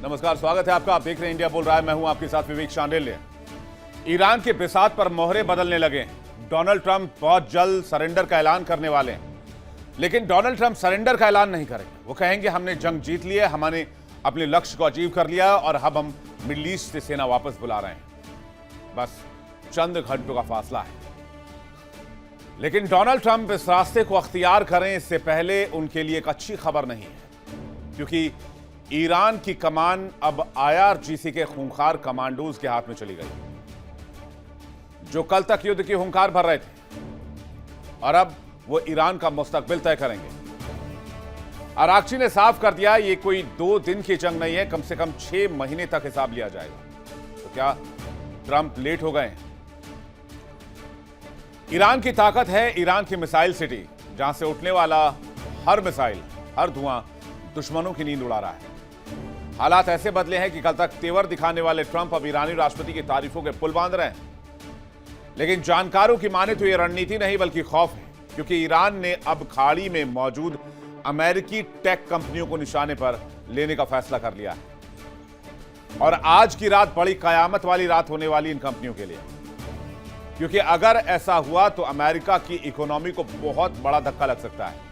नमस्कार, स्वागत है आपका। आप देख रहे हैं इंडिया बोल रहा है। मैं हूं आपके साथ विवेक शांडिल्य। ईरान के बिसात पर मोहरे बदलने लगे। डोनाल्ड ट्रंप बहुत जल्द सरेंडर का ऐलान करने वाले हैं, लेकिन डोनाल्ड ट्रंप सरेंडर का ऐलान नहीं करेंगे। वो कहेंगे हमने जंग जीत ली है, हमने अपने लक्ष्य को अचीव कर लिया और अब हम मिडिल ईस्ट से सेना वापस बुला रहे हैं। बस चंद घंटों का फासला है। लेकिन डोनाल्ड ट्रंप इस रास्ते को अख्तियार करें इससे पहले उनके लिए एक अच्छी खबर नहीं है, क्योंकि ईरान की कमान अब IRGC के खूंखार कमांडोज के हाथ में चली गई, जो कल तक युद्ध की हुंकार भर रहे थे और अब वो ईरान का मुस्तकबिल तय करेंगे। आरागची ने साफ कर दिया ये कोई 2 दिन की जंग नहीं है, कम से कम 6 महीने तक हिसाब लिया जाएगा। तो क्या ट्रंप लेट हो गए? ईरान की ताकत है ईरान की मिसाइल सिटी, जहां से उठने वाला हर मिसाइल, हर धुआं दुश्मनों की नींद उड़ा रहा है। हालात ऐसे बदले हैं कि कल तक तेवर दिखाने वाले ट्रंप अब ईरानी राष्ट्रपति की तारीफों के पुल बांध रहे हैं। लेकिन जानकारों की माने तो यह रणनीति नहीं बल्कि खौफ है, क्योंकि ईरान ने अब खाड़ी में मौजूद अमेरिकी टेक कंपनियों को निशाने पर लेने का फैसला कर लिया है। और आज की रात बड़ी कयामत वाली रात होने वाली इन कंपनियों के लिए, क्योंकि अगर ऐसा हुआ तो अमेरिका की इकोनॉमी को बहुत बड़ा धक्का लग सकता है।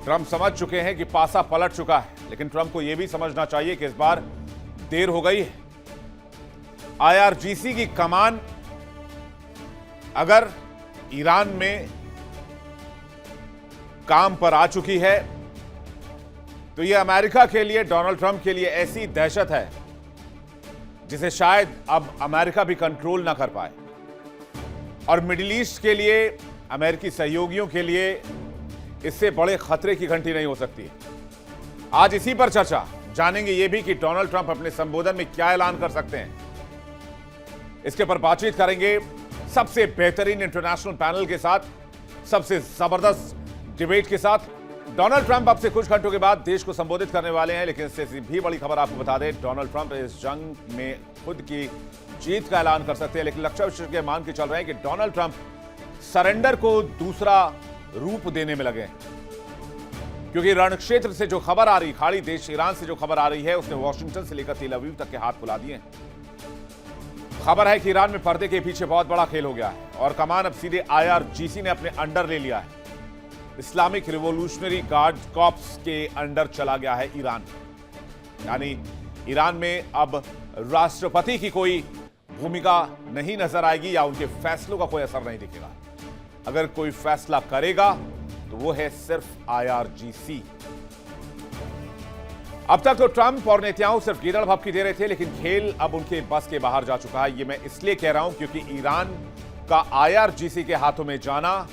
ट्रंप समझ चुके हैं कि पासा पलट चुका है, लेकिन ट्रंप को यह भी समझना चाहिए कि इस बार देर हो गई है। IRGC की कमान अगर ईरान में काम पर आ चुकी है तो यह अमेरिका के लिए, डोनाल्ड ट्रंप के लिए ऐसी दहशत है जिसे शायद अब अमेरिका भी कंट्रोल ना कर पाए। और मिडिल ईस्ट के लिए, अमेरिकी सहयोगियों के लिए इससे बड़े खतरे की घंटी नहीं हो सकती। आज इसी पर चर्चा, जानेंगे यह भी कि डोनाल्ड ट्रंप अपने संबोधन में क्या ऐलान कर सकते हैं। इसके पर बातचीत करेंगे सबसे बेहतरीन इंटरनेशनल पैनल के साथ, सबसे जबरदस्त डिबेट के साथ। डोनाल्ड ट्रंप अब से कुछ घंटों के बाद देश को संबोधित करने वाले हैं, लेकिन इससे भी बड़ी खबर आपको बता दें, डोनाल्ड ट्रंप इस जंग में खुद की जीत का ऐलान कर सकते हैं। लेकिन लक्षण विशेषज्ञ मान के चल रहे हैं कि डोनाल्ड ट्रंप सरेंडर को दूसरा रूप देने में लगे, क्योंकि रण क्षेत्र से जो खबर आ रही, खाड़ी देश ईरान से जो खबर आ रही है, उसने वॉशिंगटन से लेकर तेल अवीव तक के हाथ फुला दिए। खबर है कि ईरान में पर्दे के पीछे बहुत बड़ा खेल हो गया है और कमान अब सीधे IRGC ने अपने अंडर ले लिया है। इस्लामिक रिवॉल्यूशनरी गार्ड कॉर्प्स के अंडर चला गया है ईरान। यानी ईरान में अब राष्ट्रपति की कोई भूमिका नहीं नजर आएगी या उनके फैसलों का कोई असर नहीं दिखेगा। अगर कोई फैसला करेगा तो वो है सिर्फ IRGC। अब तक तो ट्रंप और नेताओं सिर्फ गिरड़ भपकी दे रहे थे, लेकिन खेल अब उनके बस के बाहर जा चुका है। ये मैं इसलिए कह रहा हूं क्योंकि ईरान का IRGC के हाथों में जाना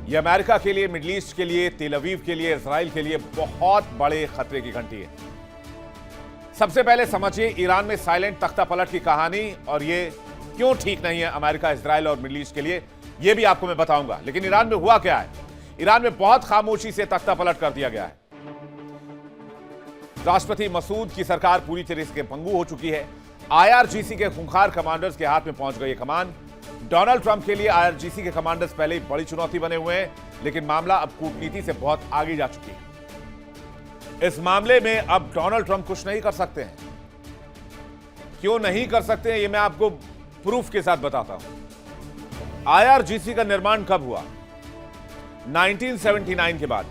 यह अमेरिका के लिए, मिडिल ईस्ट के लिए, तेल अवीव के लिए, इजराइल के लिए बहुत बड़े खतरे की घंटी है। सबसे पहले समझिए ईरान में साइलेंट तख्ता पलट की कहानी, और ये क्यों ठीक नहीं है अमेरिका, इजराइल और मिडिल ईस्ट के लिए, यह भी आपको मैं बताऊंगा। लेकिन ईरान में हुआ क्या है? ईरान में बहुत खामोशी से तख्ता पलट कर दिया गया है। राष्ट्रपति मसूद की सरकार पूरी तरह से भंगु हो चुकी है। IRGC के खूंखार कमांडर्स के हाथ में पहुंच गई कमान। डोनाल्ड ट्रंप के लिए IRGC के कमांडर्स पहले ही बड़ी चुनौती बने हुए हैं, लेकिन मामला अब कूटनीति से बहुत आगे जा चुकी है। इस मामले में अब डोनाल्ड ट्रंप कुछ नहीं कर सकते हैं। क्यों नहीं कर सकते हैं, यह मैं आपको प्रूफ के साथ बताता हूं। IRGC का निर्माण कब हुआ? 1979 के बाद।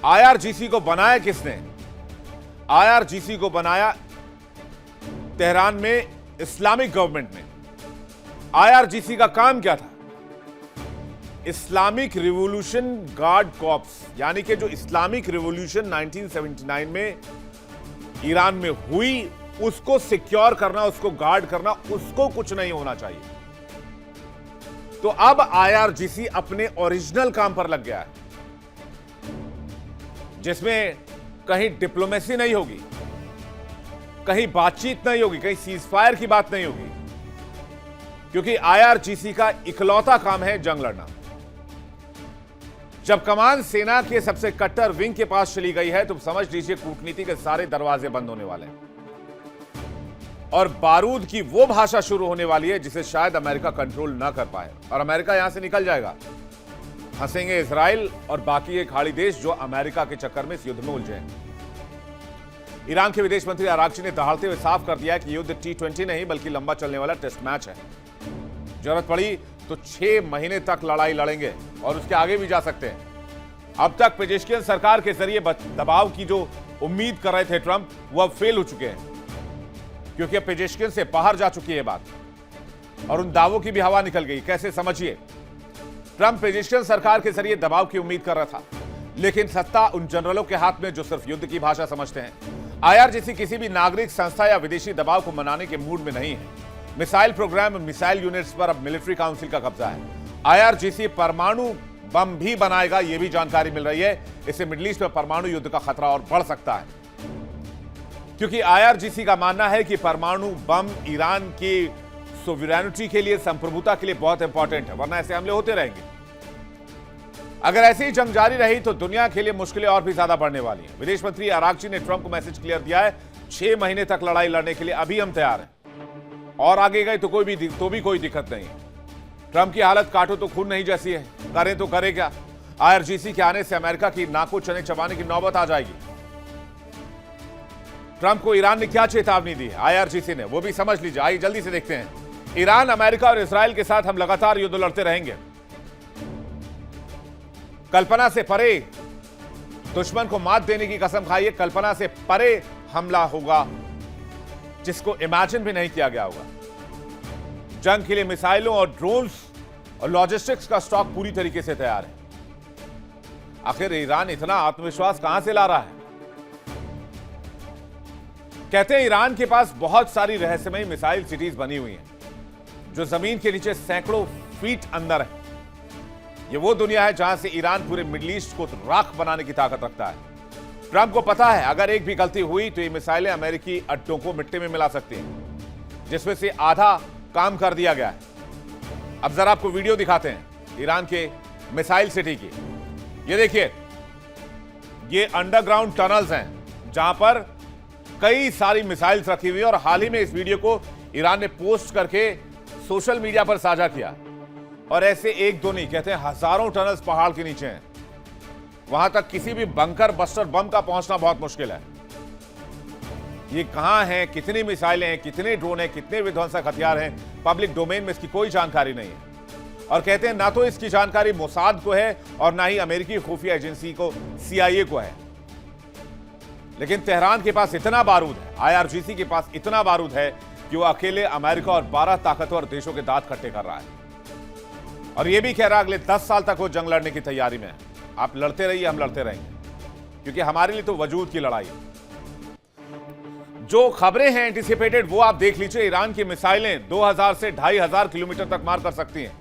IRGC को बनाया किसने? IRGC को बनाया तेहरान में इस्लामिक गवर्नमेंट ने। IRGC का काम क्या था? इस्लामिक रिवॉल्यूशन गार्ड कॉर्प्स, यानी कि जो इस्लामिक रिवॉल्यूशन 1979 में ईरान में हुई, उसको सिक्योर करना, उसको गार्ड करना, उसको कुछ नहीं होना चाहिए। तो अब IRGC अपने ओरिजिनल काम पर लग गया है, जिसमें कहीं डिप्लोमेसी नहीं होगी, कहीं बातचीत नहीं होगी, कहीं सीजफायर की बात नहीं होगी, क्योंकि IRGC का इकलौता काम है जंग लड़ना। जब कमान सेना के सबसे कट्टर विंग के पास चली गई है तो समझ लीजिए कूटनीति के सारे दरवाजे बंद होने वाले हैं और बारूद की वो भाषा शुरू होने वाली है जिसे शायद अमेरिका कंट्रोल ना कर पाए, और अमेरिका यहां से निकल जाएगा। हंसेंगे इजराइल और बाकी ये खाड़ी देश जो अमेरिका के चक्कर में इस युद्ध में उलझे हैं। ईरान के विदेश मंत्री अरागची ने दहाड़ते हुए साफ कर दिया कि युद्ध T20 नहीं बल्कि लंबा चलने वाला टेस्ट मैच है। जरूरत पड़ी तो 6 महीने तक लड़ाई लड़ेंगे और उसके आगे भी जा सकते हैं। अब तक पेजेश्कियन सरकार के जरिए दबाव की जो उम्मीद कर रहे थे ट्रंप, वो अब फेल हो चुके हैं, क्योंकि अब पेजेश्कियन से बाहर जा चुकी है बात और उन दावों की भी हवा निकल गई। कैसे, समझिए। ट्रंप पेजेश्कियन सरकार के जरिए दबाव की उम्मीद कर रहा था, लेकिन सत्ता उन जनरलों के हाथ में जो सिर्फ युद्ध की भाषा समझते हैं। IRGC किसी भी नागरिक संस्था या विदेशी दबाव को मनाने के मूड में नहीं है। मिसाइल प्रोग्राम, मिसाइल यूनिट्स पर अब मिलिट्री काउंसिल का कब्जा है। IRGC परमाणु बम भी बनाएगा, यह भी जानकारी मिल रही है। इससे मिडिल ईस्ट में परमाणु युद्ध का खतरा और बढ़ सकता है, क्योंकि IRGC का मानना है कि परमाणु बम ईरान की सोवरेनिटी के लिए, संप्रभुता के लिए बहुत इंपॉर्टेंट है, वरना ऐसे हमले होते रहेंगे। अगर ऐसी ही जंग जारी रही तो दुनिया के लिए मुश्किलें और भी ज्यादा बढ़ने वाली हैं। विदेश मंत्री अरागची ने ट्रंप को मैसेज क्लियर दिया है, 6 महीने तक लड़ाई लड़ने के लिए अभी हम तैयार हैं, और आगे गए तो भी कोई दिक्कत नहीं है। ट्रंप की हालत काटो तो खून नहीं जैसी है, करें तो करे क्या। IRGC के आने से अमेरिका की नाकों चने चबाने की नौबत आ जाएगी। ट्रंप को ईरान ने क्या चेतावनी दी है IRGC ने, वो भी समझ लीजिए। आइए जल्दी से देखते हैं। ईरान, अमेरिका और इस्राएल के साथ हम लगातार युद्ध लड़ते रहेंगे। कल्पना से परे दुश्मन को मात देने की कसम खाइए। कल्पना से परे हमला होगा जिसको इमेजिन भी नहीं किया गया होगा। जंग के लिए मिसाइलों और ड्रोन्स और लॉजिस्टिक्स का स्टॉक पूरी तरीके से तैयार है। आखिर ईरान इतना आत्मविश्वास कहां से ला रहा है? कहते हैं ईरान के पास बहुत सारी रहस्यमयी मिसाइल सिटीज बनी हुई हैं, जो जमीन के नीचे सैकड़ों फीट अंदर है। ये वो दुनिया है जहां से ईरान पूरे मिडिल ईस्ट को राख बनाने की ताकत रखता है। ट्रंप को पता है अगर एक भी गलती हुई तो ये मिसाइलें अमेरिकी अड्डों को मिट्टी में मिला सकती हैं, जिसमें से आधा काम कर दिया गया है। अब जरा आपको वीडियो दिखाते हैं ईरान के मिसाइल सिटी की। ये देखिए, ये अंडरग्राउंड टनल्स हैं जहां पर कई सारी मिसाइल्स रखी हुई है, और हाल ही में इस वीडियो को ईरान ने पोस्ट करके सोशल मीडिया पर साझा किया। और ऐसे एक दो नहीं, कहते हैं हजारों टनल्स पहाड़ के नीचे हैं। वहां तक किसी भी बंकर बस्टर बम का पहुंचना बहुत मुश्किल है। ये कहां है, कितनी मिसाइलें हैं, कितने ड्रोन हैं, कितने विध्वंसक हथियार हैं, पब्लिक डोमेन में इसकी कोई जानकारी नहीं है। और कहते हैं ना तो इसकी जानकारी मोसाद को है और ना ही अमेरिकी खुफिया एजेंसी को, CIA को है। लेकिन तेहरान के पास इतना बारूद है, IRGC के पास इतना बारूद है कि वो अकेले अमेरिका और 12 ताकतवर देशों के दांत खट्टे कर रहा है। और ये भी कह रहा है अगले 10 साल तक वो जंग लड़ने की तैयारी में है। आप लड़ते रहिए, हम लड़ते रहेंगे, क्योंकि हमारे लिए तो वजूद की लड़ाई है। जो खबरें हैं एंटिसिपेटेड, वो आप देख लीजिए। ईरान की मिसाइलें 2000 से 2500 किलोमीटर तक मार कर सकती हैं,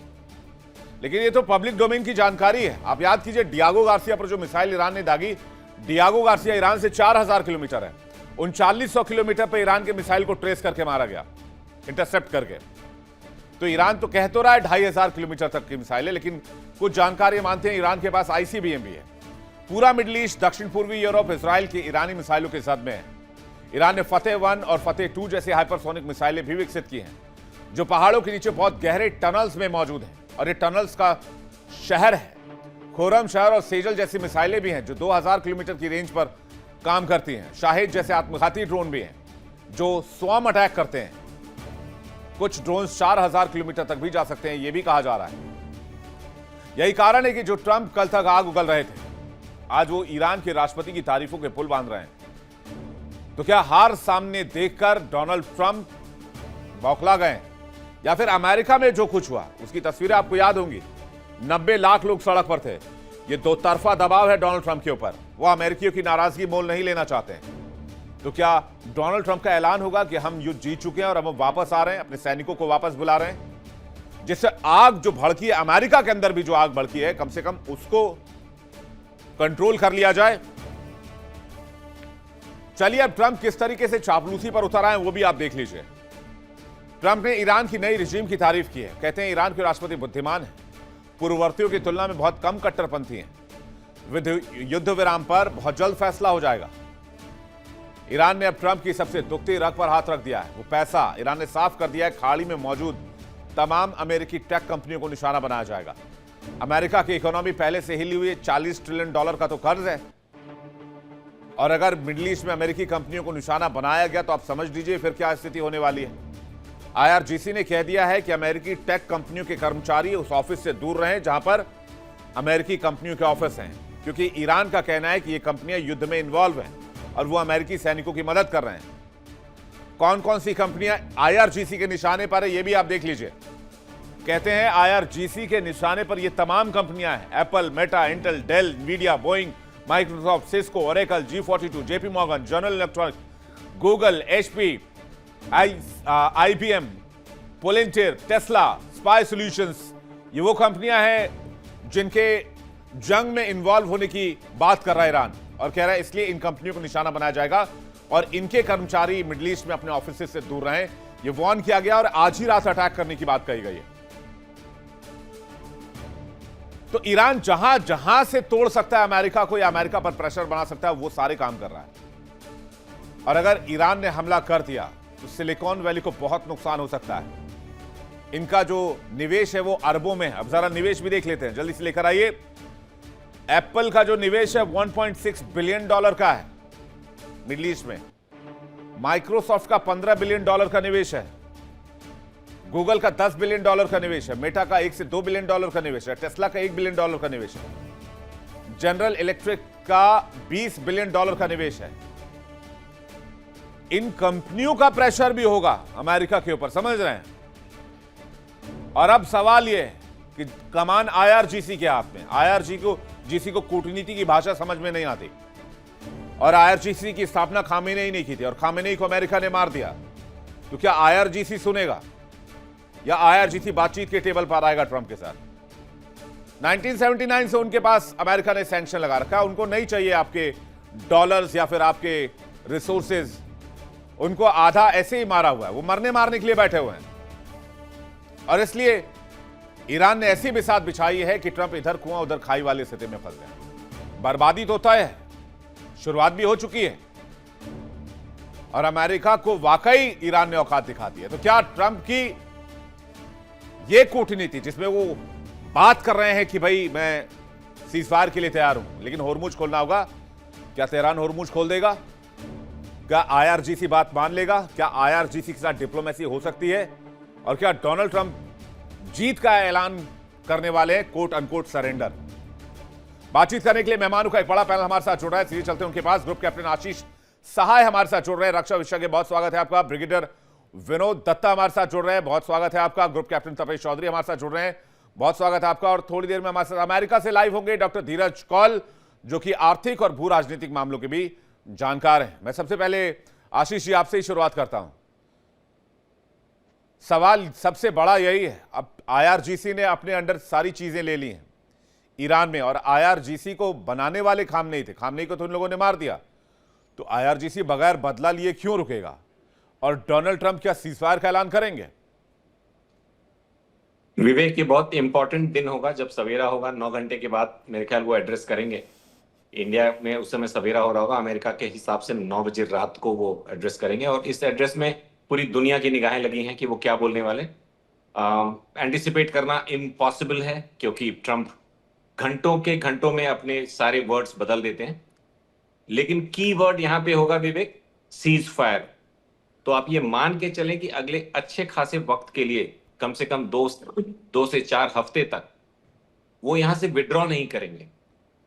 लेकिन ये तो पब्लिक डोमेन की जानकारी है। आप याद कीजिए, डियागो गार्सिया पर जो मिसाइल ईरान ने दागी, डियागो गार्सिया ईरान से 4000 किलोमीटर है। 3900 किलोमीटर पर ईरान के मिसाइल को ट्रेस करके मारा गया, इंटरसेप्ट करके। तो ईरान तो कह तो रहा है 2500 किलोमीटर तक की मिसाइल है, लेकिन कुछ जानकारी मानते हैं ईरान के पास ICBM भी है। पूरा मिडिल ईस्ट, दक्षिण पूर्वी यूरोप, इजराइल की ईरानी मिसाइलों के जद में है। ईरान ने फतेह 1 और फतेह 2 जैसी हाइपरसोनिक मिसाइलें भी विकसित की हैं, जो पहाड़ों के नीचे बहुत गहरे टनल्स में मौजूद हैं। और ये टनल्स का शहर है। खोरम शहर और सेजल जैसी मिसाइलें भी हैं जो 2000 किलोमीटर की रेंज पर काम करती हैं। शाहिद जैसे आत्मघाती ड्रोन भी हैं जो स्वॉर्म अटैक करते हैं। कुछ ड्रोन 4000 किलोमीटर तक भी जा सकते हैं, यह भी कहा जा रहा है। यही कारण है कि जो ट्रंप कल तक आग उगल रहे थे, आज वो ईरान के राष्ट्रपति की तारीफों के पुल बांध रहे हैं। तो क्या हार सामने देखकर डोनाल्ड ट्रंप बौखला गए, या फिर अमेरिका में जो कुछ हुआ उसकी तस्वीरें आपको याद होंगी? 90 लाख लोग सड़क पर थे। ये दो तरफा दबाव है डोनाल्ड ट्रंप के ऊपर। वो अमेरिकियों की नाराजगी मोल नहीं लेना चाहते हैं। तो क्या डोनाल्ड ट्रंप का ऐलान होगा कि हम युद्ध जीत चुके हैं और अब हम वापस आ रहे हैं, अपने सैनिकों को वापस बुला रहे हैं, जिससे आग जो भड़की है, अमेरिका के अंदर भी जो आग भड़की है, कम से कम उसको कंट्रोल कर लिया जाए? चलिए अब ट्रंप किस तरीके से चापलूसी पर उतर आए वो भी आप देख लीजिए। ट्रंप ने ईरान की नई रिजीम की तारीफ की है। कहते हैं ईरान के राष्ट्रपति बुद्धिमान है, पूर्ववर्तियों की तुलना में बहुत कम कट्टरपंथी हैं। युद्ध विराम पर बहुत जल्द फैसला हो जाएगा। ईरान ने अब ट्रंप की सबसे दुखती रग पर हाथ रख दिया है। वो पैसा ईरान ने साफ कर दिया है, खाड़ी में मौजूद तमाम अमेरिकी टेक कंपनियों को निशाना बनाया जाएगा। अमेरिका की इकोनॉमी पहले से हिली हुई है, $40 ट्रिलियन का तो कर्ज है, और अगर मिडिल ईस्ट में अमेरिकी कंपनियों को निशाना बनाया गया तो आप समझ लीजिए फिर क्या स्थिति होने वाली है। आईआरजीसी ने कह दिया है कि अमेरिकी टेक कंपनियों के कर्मचारी उस ऑफिस से दूर रहें जहां पर अमेरिकी कंपनियों के ऑफिस हैं, क्योंकि ईरान का कहना है कि ये कंपनियां युद्ध में इन्वॉल्व हैं और वो अमेरिकी सैनिकों की मदद कर रहे हैं। कौन कौन सी कंपनियां आईआरजीसी के निशाने पर है ये भी आप देख लीजिए। कहते हैं आईआरजीसी के निशाने पर ये तमाम कंपनियां हैं: Apple, Meta, Intel, Dell, Nvidia, Boeing, Microsoft, Cisco, Oracle, G42, JP Morgan, General Electronic, Google, HP, IBM, Palantir, Tesla, Spy Solutions. ये वो कंपनियां हैं जिनके जंग में इन्वॉल्व होने की बात कर रहा है ईरान, और कह रहा है इसलिए इन कंपनियों को निशाना बनाया जाएगा और इनके कर्मचारी मिडिल ईस्ट में अपने ऑफिस से दूर रहें। ये वार्न किया गया और आज ही रात अटैक करने की बात कही गई है। तो ईरान जहां जहां से तोड़ सकता है अमेरिका को या अमेरिका पर प्रेशर बना सकता है वो सारे काम कर रहा है। और अगर ईरान ने हमला कर दिया तो सिलिकॉन वैली को बहुत नुकसान हो सकता है। इनका जो निवेश है वो अरबों में है। अब जरा निवेश भी देख लेते हैं, जल्दी से लेकर आइए। एप्पल का जो निवेश है 1.6 बिलियन डॉलर का है मिडिल ईस्ट में। माइक्रोसॉफ्ट का 15 बिलियन डॉलर का निवेश है। गूगल का 10 बिलियन डॉलर का निवेश है। मेटा का 1 से 2 बिलियन डॉलर का निवेश है। टेस्ला का 1 बिलियन डॉलर का निवेश है। जनरल इलेक्ट्रिक का 20 बिलियन डॉलर का निवेश है। इन कंपनियों का प्रेशर भी होगा अमेरिका के ऊपर, समझ रहे हैं। और अब सवाल यह है कि कमान आईआरजीसी के हाथ में। आईआरजीसी को कूटनीति की भाषा समझ में नहीं आती, और आईआरजीसी की स्थापना खामेनेई ने की थी और खामेनेई को अमेरिका ने मार दिया। तो क्या आईआरजीसी सुनेगा या आईआरजीसी बातचीत के टेबल पर आएगा ट्रंप के साथ? 1979 से उनके पास अमेरिका ने सैंक्शन लगा रखा है। उनको नहीं चाहिए आपके डॉलर्स या फिर आपके रिसोर्सेज। उनको आधा ऐसे ही मारा हुआ है, वो मारने के लिए बैठे हुए हैं। और इसलिए ईरान ने ऐसी बिसात बिछाई है कि ट्रंप इधर कुआं उधर खाई वाली स्थिति में फंस गए। बर्बादी तो तय है, शुरुआत भी हो चुकी है, और अमेरिका को वाकई ईरान ने औकात दिखा दी है। तो क्या ट्रंप की ये कूटनीति, जिसमें वो बात कर रहे हैं कि भाई मैं सीजफायर के लिए तैयार हूं लेकिन होर्मुज खोलना होगा, क्या तेहरान होर्मुज खोल देगा? क्या आईआरजीसी बात मान लेगा? क्या आईआरजीसी के साथ डिप्लोमेसी हो सकती है? और क्या डोनाल्ड ट्रंप जीत का ऐलान करने वाले हैं, कोट अनकोट सरेंडर? बातचीत करने के लिए मेहमानों का एक बड़ा पैनल हमारे साथ जुड़ रहा है। सीधे चलते हैं उनके पास। ग्रुप कैप्टन आशीष सहाय हमारे साथ जुड़ रहे हैं, रक्षा विशेषज्ञ, बहुत स्वागत है आपका। ब्रिगेडियर विनोद दत्ता हमारे साथ जुड़ रहे हैं, बहुत स्वागत है आपका। ग्रुप कैप्टन तपेश चौधरी हमारे साथ जुड़ रहे हैं, बहुत स्वागत है आपका। और थोड़ी देर में हमारे साथ अमेरिका से लाइव होंगे डॉक्टर धीरज कौल, जो कि आर्थिक और भू राजनीतिक मामलों के भी जानकार हैं। मैं सबसे पहले आशीष जी आपसे ही शुरुआत करता हूं। सवाल सबसे बड़ा यही है, अब आईआरजीसी ने अपने अंडर सारी चीजें ले ली हैं ईरान में, और आईआरजीसी को बनाने वाले खामनेई थे। खामनेई को तो उन लोगों ने मार दिया, तो आईआरजीसी बगैर बदला लिए क्यों रुकेगा? और डोनाल्ड ट्रंप क्या सीजफायर का ऐलान करेंगे? विवेक, ये बहुत इंपॉर्टेंट दिन होगा जब सवेरा होगा। 9 घंटे के बाद मेरे ख्याल वो एड्रेस करेंगे। इंडिया में उस समय सवेरा हो रहा होगा, अमेरिका के हिसाब से 9 बजे रात को वो एड्रेस करेंगे, और इस एड्रेस में पूरी दुनिया की निगाहें लगी हैं कि वो क्या बोलने वाले। एंटिसिपेट करना इम्पॉसिबल है, क्योंकि ट्रंप घंटों में अपने सारे वर्ड्स बदल देते हैं। लेकिन की वर्ड यहां पे होगा विवेक, सीज फायर। तो आप ये मान के चलें कि अगले अच्छे खासे वक्त के लिए, कम से कम 2 से 4 हफ्ते तक, वो यहां से विड्रॉ नहीं करेंगे।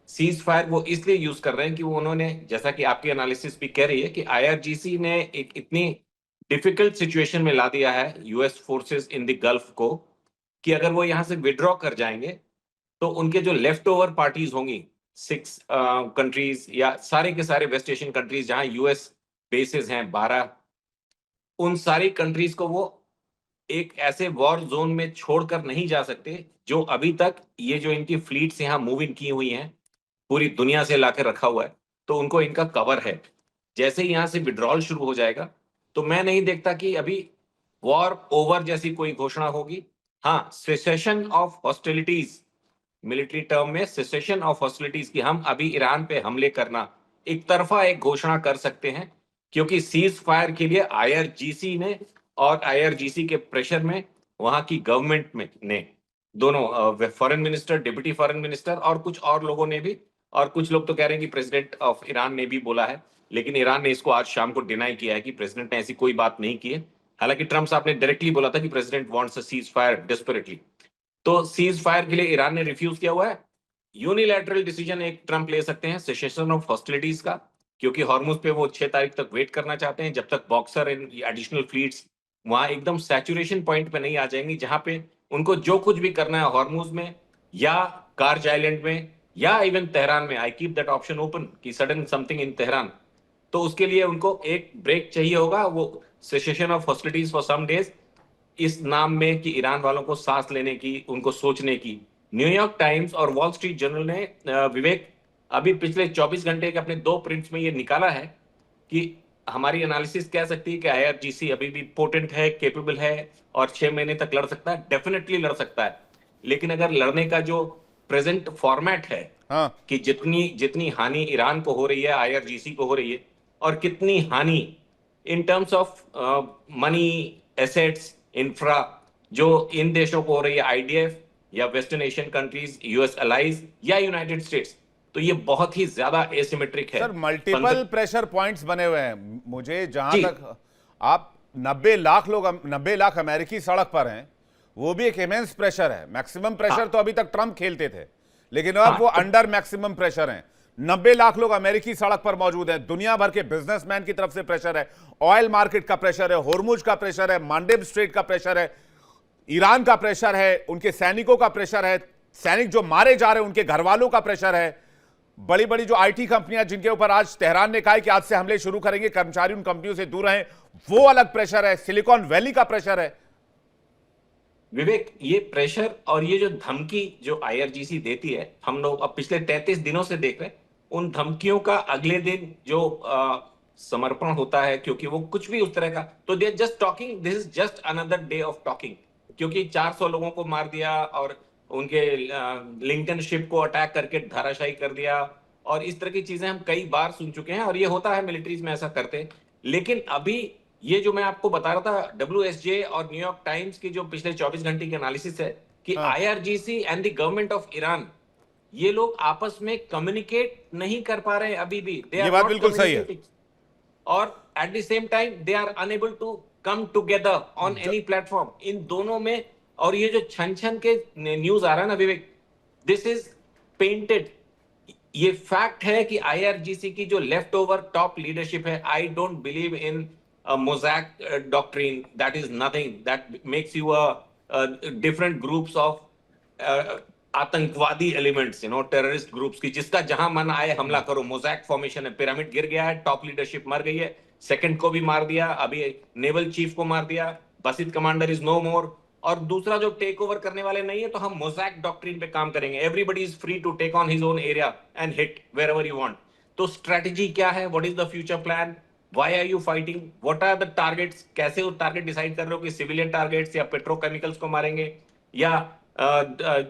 सीज फायर वो इसलिए यूज कर रहे हैं कि वो उन्होंने, जैसा कि आपकी एनालिसिस भी कह रही है, कि आईआरजीसी ने एक इतनी डिफिकल्ट सिचुएशन में ला दिया है US forces in the gulf को, कि अगर वो यहां से विड्रॉ कर जाएंगे तो उनके जो लेफ्ट ओवर पार्टीज होंगी 6 कंट्रीज या सारे के सारे वेस्ट एशियन कंट्रीज जहां यूएस बेसेस हैं 12, उन सारी कंट्रीज को वो एक ऐसे वॉर जोन में छोड़कर नहीं जा सकते जो अभी तक ये जो इनकी फ्लीट्स यहाँ मूव इन की हुई हैं, पूरी दुनिया से लाकर रखा हुआ है, तो उनको इनका कवर है। जैसे ही यहाँ से विड्रॉल शुरू हो जाएगा तो मैं नहीं देखता कि अभी वॉर ओवर जैसी कोई घोषणा होगी। हाँ, cessation of hostilities, military term में सेसेशन ऑफ हॉस्टिलिटीज की हम अभी ईरान पे हमले करना एक तरफा एक घोषणा कर सकते हैं, क्योंकि सीज फायर के लिए आईआरजीसी ने और आईआरजीसी के प्रेशर में वहां की गवर्नमेंट में ने दोनों foreign minister, deputy foreign minister और कुछ और लोगों ने भी और कुछ लोग तो कह रहे हैं कि प्रेसिडेंट ऑफ ईरान ने भी बोला है, लेकिन ईरान ने इसको आज शाम को डिनाई किया है कि प्रेसिडेंट ने ऐसी कोई बात नहीं की है। हालांकि ट्रम्प साहब ने डायरेक्टली बोला था कि president wants a cease fire desperately, तो सीज फायर के लिए ईरान ने रिफ्यूज किया हुआ है। यूनिलैटरल डिसीजन एक ट्रम्प ले सकते हैं सेसेशन ऑफ हॉस्टिलिटीज का, क्योंकि हॉर्मुज पे वो 6 तारीख तक वेट करना चाहते हैं, जब तक बॉक्सर एंड एडिशनल फ्लीट्स वहां एकदम सैचुरेशन पॉइंट पे नहीं आ जाएंगी, जहां पे उनको जो कुछ भी करना है हॉर्मुज में या कार्ज आइलैंड में या इवन तेहरान में। I keep that option open कि सडन समथिंग इन तेहरान, तो उसके लिए उनको एक ब्रेक चाहिए होगा, वो cessation of hostilities for some days, इस नाम में कि ईरान वालों को सांस लेने की, उनको सोचने की। न्यूयॉर्क टाइम्स और वॉल स्ट्रीट जर्नल ने विवेक अभी पिछले 24 घंटे के अपने 2 प्रिंट्स में ये निकाला है कि हमारी एनालिसिस कह सकती है कि आईआरजीसी अभी भी पोटेंट है, केपेबल है और 6 महीने तक लड़ सकता है, डेफिनेटली लड़ सकता है। लेकिन अगर लड़ने का जो प्रेजेंट फॉर्मेट है, हाँ, कि जितनी जितनी हानि ईरान को हो रही है, आईआरजीसी को हो रही है, और कितनी हानि in terms of money, assets, infra जो इन देशों को हो रही है, आईडीएफ या western Asian countries, US allies या यूनाइटेड स्टेट्स, तो ये बहुत ही ज्यादा एसिमेट्रिक है। सर मल्टीपल प्रेशर पॉइंट्स बने हुए हैं। मुझे जहां जी। तक आप 90 लाख अमेरिकी सड़क पर हैं, वो भी एक इमेंस प्रेशर है। मैक्सिमम प्रेशर तो अभी तक ट्रम्प खेलते थे, लेकिन अब वो अंडर मैक्सिमम प्रेशर हैं। 90 लाख लोग अमेरिकी सड़क पर मौजूद हैं। दुनिया भर के बिजनेसमैन की तरफ से प्रेशर है, ऑयल मार्केट का प्रेशर है, होर्मुज का प्रेशर है, मांडेब स्ट्रेट का प्रेशर है, ईरान का प्रेशर है, उनके सैनिकों का प्रेशर है, सैनिक जो मारे जा रहे हैं उनके घर वालों का प्रेशर है, बड़ी बड़ी जो आईटी कंपनियां जिनके ऊपर आज तेहरान ने कहा है कि आज से हमले शुरू करेंगे, कर्मचारी उन कंपनियों से दूर रहें, वो अलग प्रेशर है, सिलिकॉन वैली का प्रेशर है। विवेक, ये प्रेशर और ये जो धमकी जो आईआरजीसी देती है, हम लोग अब पिछले 33 दिनों से देख रहे हैं, उन धमकियों का अगले दिन जो समर्पण होता है, क्योंकि वो कुछ भी उस तरह का, तो they are just talking, this is just another day of talking, क्योंकि 400 लोगों को मार दिया और उनके लिंकन शिप को अटैक करके धाराशाही कर दिया, और इस तरह की चीजें हम कई बार सुन चुके हैं, और ये होता है मिलिट्रीज में, ऐसा करते हैं। लेकिन अभी ये जो मैं आपको बता रहा था, डब्ल्यूएसजे और न्यूयॉर्क टाइम्स की जो पिछले 24 घंटे की एनालिसिस है कि हाँ। IRGC and the government of Iran, ये लोग आपस में कम्युनिकेट नहीं कर पा रहे हैं अभी भी। ये बात बिल्कुल सही है। और at the same time they are unable to come together on any platform, इन दोनों में। और ये जो छन छन के न्यूज आ रहा है ना विवेक, दिस इज पेंटेड। ये फैक्ट है कि आईआरजीसी की जो लेफ्ट ओवर टॉप लीडरशिप है, I don't believe in a mosaic doctrine. That is nothing. That makes you a different groups of आतंकवादी एलिमेंट्स, टेररिस्ट ग्रुप्स की, जिसका जहां मन आए हमला करो। मोजैक फॉर्मेशन है, पिरामिड गिर गया है, टॉप लीडरशिप मर गई है, सेकंड को भी मार दिया, अभी नेवल चीफ को मार दिया, बसित कमांडर इज नो मोर, और दूसरा जो टेक ओवर करने वाले नहीं है, तो हम मोजैक डॉक्ट्रिन पे काम करेंगे। Everybody is free to take on his own area and hit wherever you want. तो स्ट्रेटजी क्या है, what is the future plan, Why are you fighting? What are the targets? कैसे वो target decide कर रहे हो कि civilian targets या पेट्रोकेमिकल्स को मारेंगे, या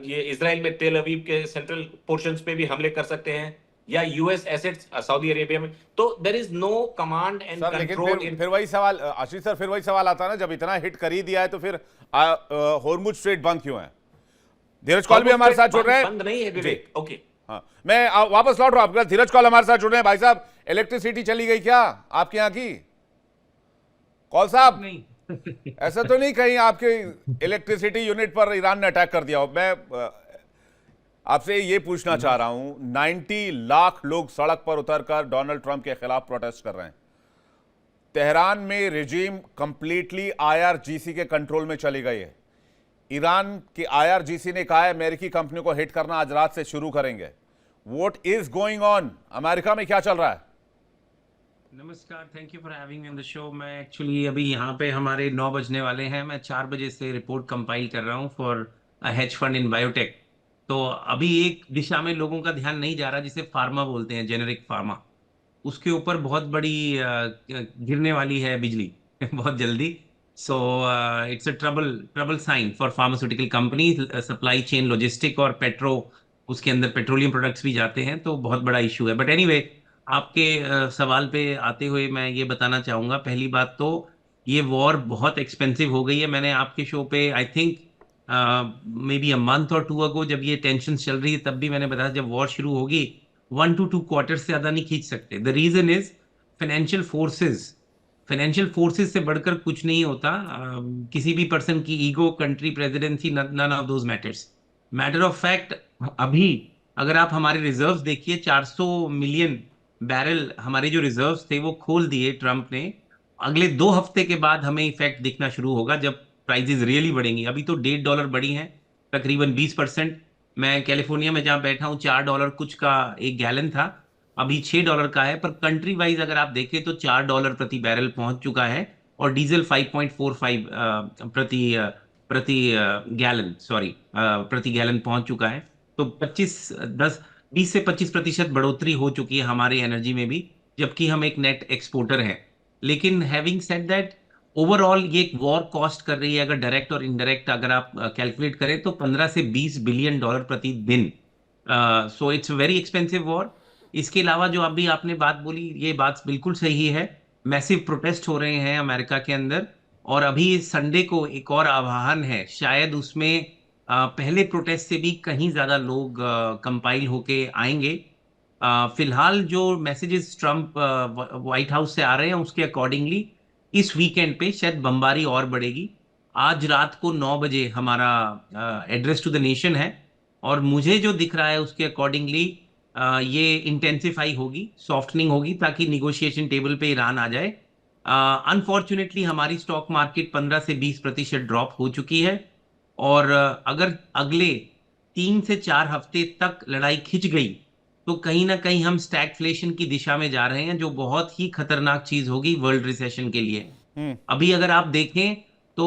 ये इजराइल में तेल अवीव के सेंट्रल पोर्शंस पे भी हमले कर सकते हैं, या यूएस एसेट्स सऊदी अरेबिया में। तो there is no command and control. फिर वही सवाल आशीष सर, फिर वही सवाल आता है ना, जब इतना हिट कर ही दिया है तो फिर होर्मुज स्ट्रेट बंद क्यों है? धीरज कौल भी हमारे साथ जुड़ रहे हैं। बंद नहीं है विवेक, ओके। हाँ, मैं वापस लौट रहा हूं आपके। धीरज कौल हमारे साथ जुड़ रहे हैं। भाई साहब, इलेक्ट्रिसिटी चली गई क्या आपके यहाँ की? कौल साहब, नहीं ऐसा तो नहीं कहीं आपके इलेक्ट्रिसिटी यूनिट पर ईरान ने अटैक कर दिया हो? मैं आपसे ये पूछना चाह रहा हूं, 90 लाख लोग सड़क पर उतरकर डोनाल्ड ट्रंप के खिलाफ प्रोटेस्ट कर रहे हैं। तेहरान में रिजीम कंप्लीटली आईआरजीसी के कंट्रोल में चली गई है। ईरान की आईआरजीसी ने कहा है अमेरिकी कंपनियों को हिट करना आज रात से शुरू करेंगे। What is going on? America में क्या चल रहा है? नमस्कार, thank you for having me on the show. मैं एक्चुअली अभी यहाँ पे हमारे 9 बजने वाले हैं, मैं 4 बजे से रिपोर्ट कंपाइल कर रहा हूँ for a hedge fund in biotech. तो अभी एक दिशा में लोगों का ध्यान नहीं जा रहा, जिसे फार्मा बोलते हैं, जेनेरिक फार्मा, उसके ऊपर बहुत बड़ी गिरने वाली है बिजली बहुत जल्दी। So it's a trouble sign for pharmaceutical company, supply chain, logistic और उसके अंदर पेट्रोलियम प्रोडक्ट्स भी जाते हैं, तो बहुत बड़ा इशू है। बट एनीवे, आपके सवाल पे आते हुए मैं ये बताना चाहूँगा, पहली बात तो ये वॉर बहुत एक्सपेंसिव हो गई है। मैंने आपके शो पे I think may be a month और 2 अगो, जब ये टेंशन चल रही है, तब भी मैंने बताया जब वॉर शुरू होगी 1 to 2 क्वार्टर से ज्यादा नहीं खींच सकते। The reason is financial forces. Financial forces से बढ़कर कुछ नहीं होता। किसी भी पर्सन की ego, country, presidency, none of those matters. Matter of fact, अभी अगर आप हमारे रिजर्व्स देखिए, 400 मिलियन बैरल हमारे जो रिजर्व्स थे वो खोल दिए ट्रंप ने। अगले 2 हफ्ते के बाद हमें इफेक्ट दिखना शुरू होगा जब प्राइजेस रियली बढ़ेंगी। अभी तो $1.5 बढ़ी हैं, तकरीबन 20%। मैं कैलिफोर्निया में जहाँ बैठा हूँ, $4 कुछ का एक गैलन था, अभी $6 का है। पर कंट्री वाइज अगर आप देखें तो $4 प्रति बैरल पहुंच चुका है, और डीजल 5.45 प्रति गैलन, सॉरी, प्रति गैलन पहुंच चुका है। तो 20 से 25% बढ़ोतरी हो चुकी है हमारी एनर्जी में भी, जबकि हम एक नेट एक्सपोर्टर हैं। लेकिन हैविंग सेड दैट, ओवरऑल ये एक वॉर कॉस्ट कर रही है, अगर डायरेक्ट और इनडायरेक्ट अगर आप कैलकुलेट करें तो $15 से $20 बिलियन प्रति दिन। So it's very expensive war. इसके अलावा जो अभी आपने बात बोली, ये बात बिल्कुल सही है। मैसिव प्रोटेस्ट हो रहे हैं अमेरिका के अंदर, और अभी संडे को एक और आह्वान है, शायद उसमें पहले प्रोटेस्ट से भी कहीं ज्यादा लोग कंपाइल होके आएंगे। फिलहाल जो मैसेजेस ट्रंप व्हाइट हाउस से आ रहे हैं उसके अकॉर्डिंगली इस वीकेंड पे शायद बमबारी और बढ़ेगी। आज रात को 9 बजे हमारा एड्रेस टू द नेशन है, और मुझे जो दिख रहा है उसके अकॉर्डिंगली ये इंटेंसिफाई होगी, सॉफ्टनिंग होगी, ताकि निगोशिएशन टेबल पे ईरान आ जाए। अनफॉर्चुनेटली हमारी स्टॉक मार्केट 15 से 20% ड्रॉप हो चुकी है, और अगर अगले 3 से 4 हफ्ते तक लड़ाई खिंच गई तो कहीं ना कहीं हम स्टैगफ्लेशन की दिशा में जा रहे हैं, जो बहुत ही खतरनाक चीज होगी वर्ल्ड रिसेशन के लिए। अभी अगर आप देखें तो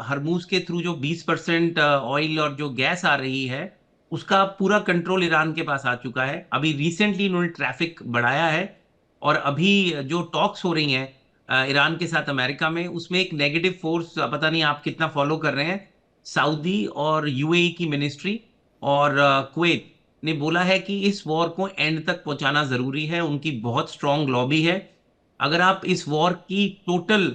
हरमूज के थ्रू जो 20% ऑयल और जो गैस आ रही है उसका पूरा कंट्रोल ईरान के पास आ चुका है। अभी रिसेंटली इन्होंने ट्रैफिक बढ़ाया है, और अभी जो टॉक्स हो रही हैं ईरान के साथ अमेरिका में, उसमें एक नेगेटिव फोर्स, पता नहीं आप कितना फॉलो कर रहे हैं, सऊदी और यूएई की मिनिस्ट्री और कुवैत ने बोला है कि इस वॉर को एंड तक पहुंचाना जरूरी है। उनकी बहुत स्ट्रांग लॉबी है। अगर आप इस वॉर की टोटल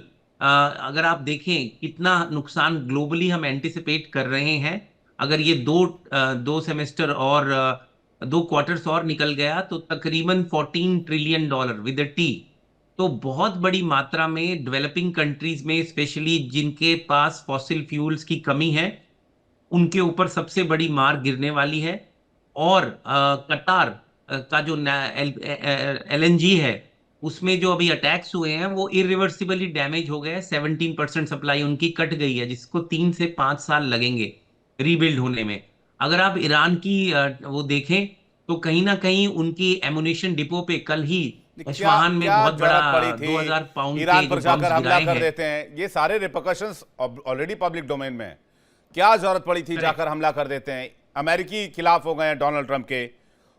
अगर आप देखें कितना नुकसान ग्लोबली हम एंटिसिपेट कर रहे हैं, अगर ये दो सेमेस्टर और 2 क्वार्टर्स और निकल गया तो तकरीबन $14 ट्रिलियन विद टी। तो बहुत बड़ी मात्रा में डेवलपिंग कंट्रीज में, स्पेशली जिनके पास फॉसिल फ्यूल्स की कमी है, उनके ऊपर सबसे बड़ी मार गिरने वाली है। और कतार का जो एलएनजी है उसमें जो अभी अटैक्स हुए हैं वो इरिवर्सिबली डैमेज हो गए। 17% सप्लाई उनकी कट गई है, जिसको 3 से 5 साल लगेंगे रीबिल्ड होने में। अगर आप ईरान की वो देखें तो कहीं ना कहीं उनकी एमुनिशन डिपो पे कल ही इस्फहान में बहुत बड़ा पड़ी थी 2000 पाउंड ईरान के पर जो जाकर बम्स हमला गिराए कर हैं। देते हैं। ये सारे रिपरकशंस ऑलरेडी पब्लिक डोमेन में है। क्या जरूरत पड़ी थी जाकर हमला कर देते हैं? अमेरिकी खिलाफ हो गए हैं डोनाल्ड ट्रंप के,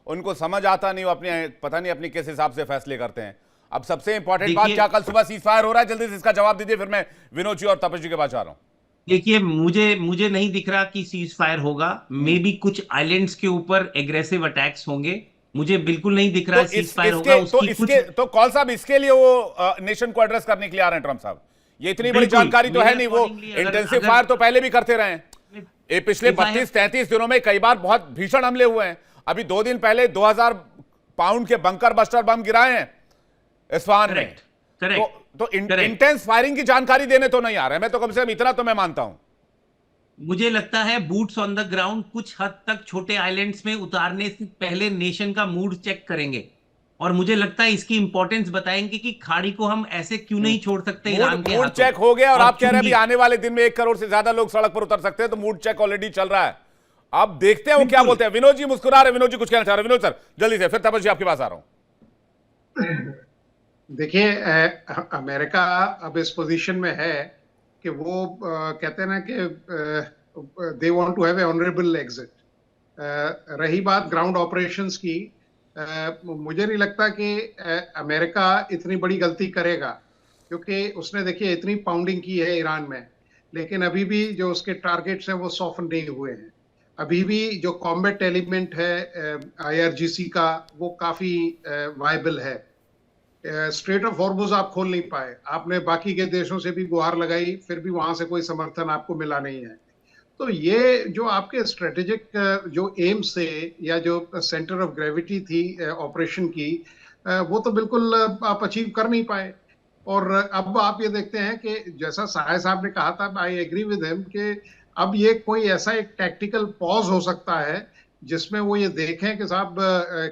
उनको समझ आता नहीं, वो अपने पता नहीं अपनी किस हिसाब से फैसले करते हैं। अब सबसे इंपॉर्टेंट बात, क्या कल सुबह सीज फायर हो रहा है? जल्दी से इसका जवाब दीजिए, फिर मैं विनोद जी और तपस जी के पास जा रहा हूं। देखिए, मुझे नहीं दिख रहा कि सीज फायर होगा। मे बी कुछ आइलैंड्स के ऊपर एग्रेसिव अटैक्स होंगे, मुझे बिल्कुल नहीं दिख रहा है सीज फायर होगा। तो कॉल साहब, इसके लिए वो नेशन को एड्रेस करने के लिए आ रहे हैं ट्रंप साहब? ये इतनी बड़ी जानकारी तो है नहीं। वो इंटेंसिव फायर तो पहले भी करते रहे हैं। ये पिछले 32-33 दिनों में कई बार बहुत भीषण हमले हुए हैं। अभी 2 दिन पहले 2000 पाउंड के बंकर बस्टर बम गिराए हैं इस्फहान में। तो इंटेंस फायरिंग की जानकारी देने तो नहीं आ रहे। मैं तो कम से कम इतना तो मैं मानता हूं। मुझे लगता है बूट्स ऑन द ग्राउंड कुछ हद तक छोटे आइलैंड्स में उतारने से पहले नेशन का मूड चेक करेंगे, और मुझे लगता है इसकी इंपॉर्टेंस बताएंगे कि खाड़ी को हम ऐसे क्यों नहीं छोड़ सकते ईरान के हाथों। मूड चेक हो गया, और आप कह रहे हैं अभी आने वाले दिन में 1 करोड़ से ज्यादा लोग सड़क पर उतर सकते हैं, तो मूड चेक ऑलरेडी चल रहा है। आप देखते हैं वो क्या बोलते हैं। विनोद जी मुस्कुरा रहे, विनोद जी कुछ कहना चाह रहे हैं। विनोद सर जल्दी से, फिर तपस जी आपके पास आ रहा हूं। देखिए, अमेरिका अब इस पोजीशन में है कि वो कहते हैं ना कि they want to have a honourable exit. रही बात ग्राउंड ऑपरेशंस की, मुझे नहीं लगता कि अमेरिका इतनी बड़ी गलती करेगा, क्योंकि उसने देखिए इतनी पाउंडिंग की है ईरान में, लेकिन अभी भी जो उसके टारगेट्स हैं वो सॉफ्ट नहीं हुए हैं। अभी भी जो कॉम्बैट एलिमेंट है आईआरजीसी का, वो काफी वायबल है। स्ट्रेट ऑफ हॉर्मुज आप खोल नहीं पाए, आपने बाकी के देशों से भी गुहार लगाई, फिर भी वहां से कोई समर्थन आपको मिला नहीं है। तो ये जो आपके स्ट्रेटेजिक जो एम से या जो सेंटर ऑफ ग्रेविटी थी ऑपरेशन की, वो तो बिल्कुल आप अचीव कर नहीं पाए। और अब आप ये देखते हैं कि जैसा साहे साहब ने कहा था, आई एग्री विद हिम, कि अब ये कोई ऐसा एक टैक्टिकल पॉज हो सकता है जिसमें वो ये देखें कि साहब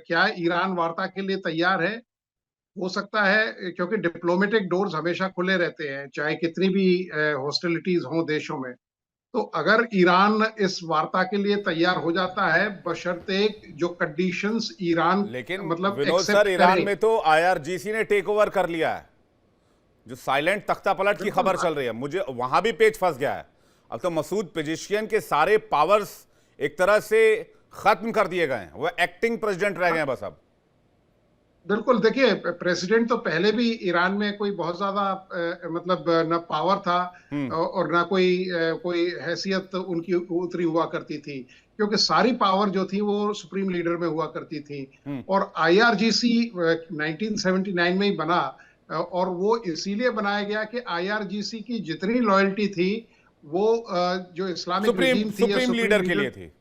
क्या ईरान वार्ता के लिए तैयार है। हो सकता है, क्योंकि डिप्लोमेटिक डोर्स हमेशा खुले रहते हैं चाहे कितनी भी हॉस्टिलिटीज हों देशों में। तो अगर ईरान इस वार्ता के लिए तैयार हो जाता है, बशर्ते जो कंडीशंस ईरान लेकिन मतलब विनोद सर, एक्सेप्ट ईरान करे। में तो आईआरजीसी ने टेक ओवर कर लिया है। जो साइलेंट तख्ता पलट की बिल्कुल। खबर चल रही है, मुझे वहां भी पेच फंस गया है। अब तो मसूद पेजिशियन के सारे पावर्स एक तरह से खत्म कर दिए गए हैं, वो एक्टिंग प्रेसिडेंट रह गए हैं बस अब। बिल्कुल, देखिए प्रेसिडेंट तो पहले भी ईरान में कोई बहुत ज्यादा मतलब न पावर था और ना कोई हैसियत उनकी उतरी हुआ करती थी, क्योंकि सारी पावर जो थी वो सुप्रीम लीडर में हुआ करती थी। और आईआरजीसी 1979 में ही बना, और वो इसीलिए बनाया गया कि आईआरजीसी की जितनी लॉयल्टी थी वो जो इस्लामिक सुप्रीम रिजीम थी या सुप्रीम सुप्रीम लीडर के लीडर, लिए थी।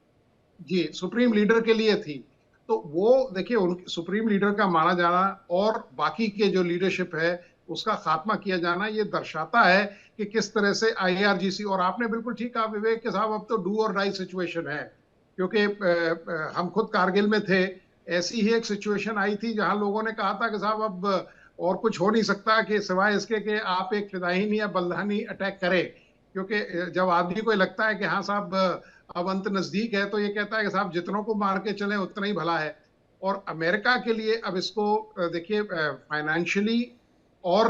जी सुप्रीम लीडर के लिए थी। तो वो देखिए, उन सुप्रीम लीडर का माना जाना और बाकी के जो लीडरशिप है उसका खात्मा किया जाना, ये दर्शाता है कि किस तरह से आईआरजीसी। और आपने बिल्कुल ठीक कहा विवेक के साहब, अब तो डू और डाई सिचुएशन है, क्योंकि हम खुद कारगिल में थे। ऐसी ही एक सिचुएशन आई थी जहां लोगों ने कहा था कि साहब अब और कुछ हो नहीं सकता कि सिवाय इसके कि आप एक फिदायीन या बल्दानी अटैक करें, क्योंकि जब आदमी को लगता है कि हाँ साहब अब अंत नजदीक है, तो ये कहता है कि साहब जितनों को मार के चले उतना ही भला है। और अमेरिका के लिए अब इसको देखिए फाइनेंशियली और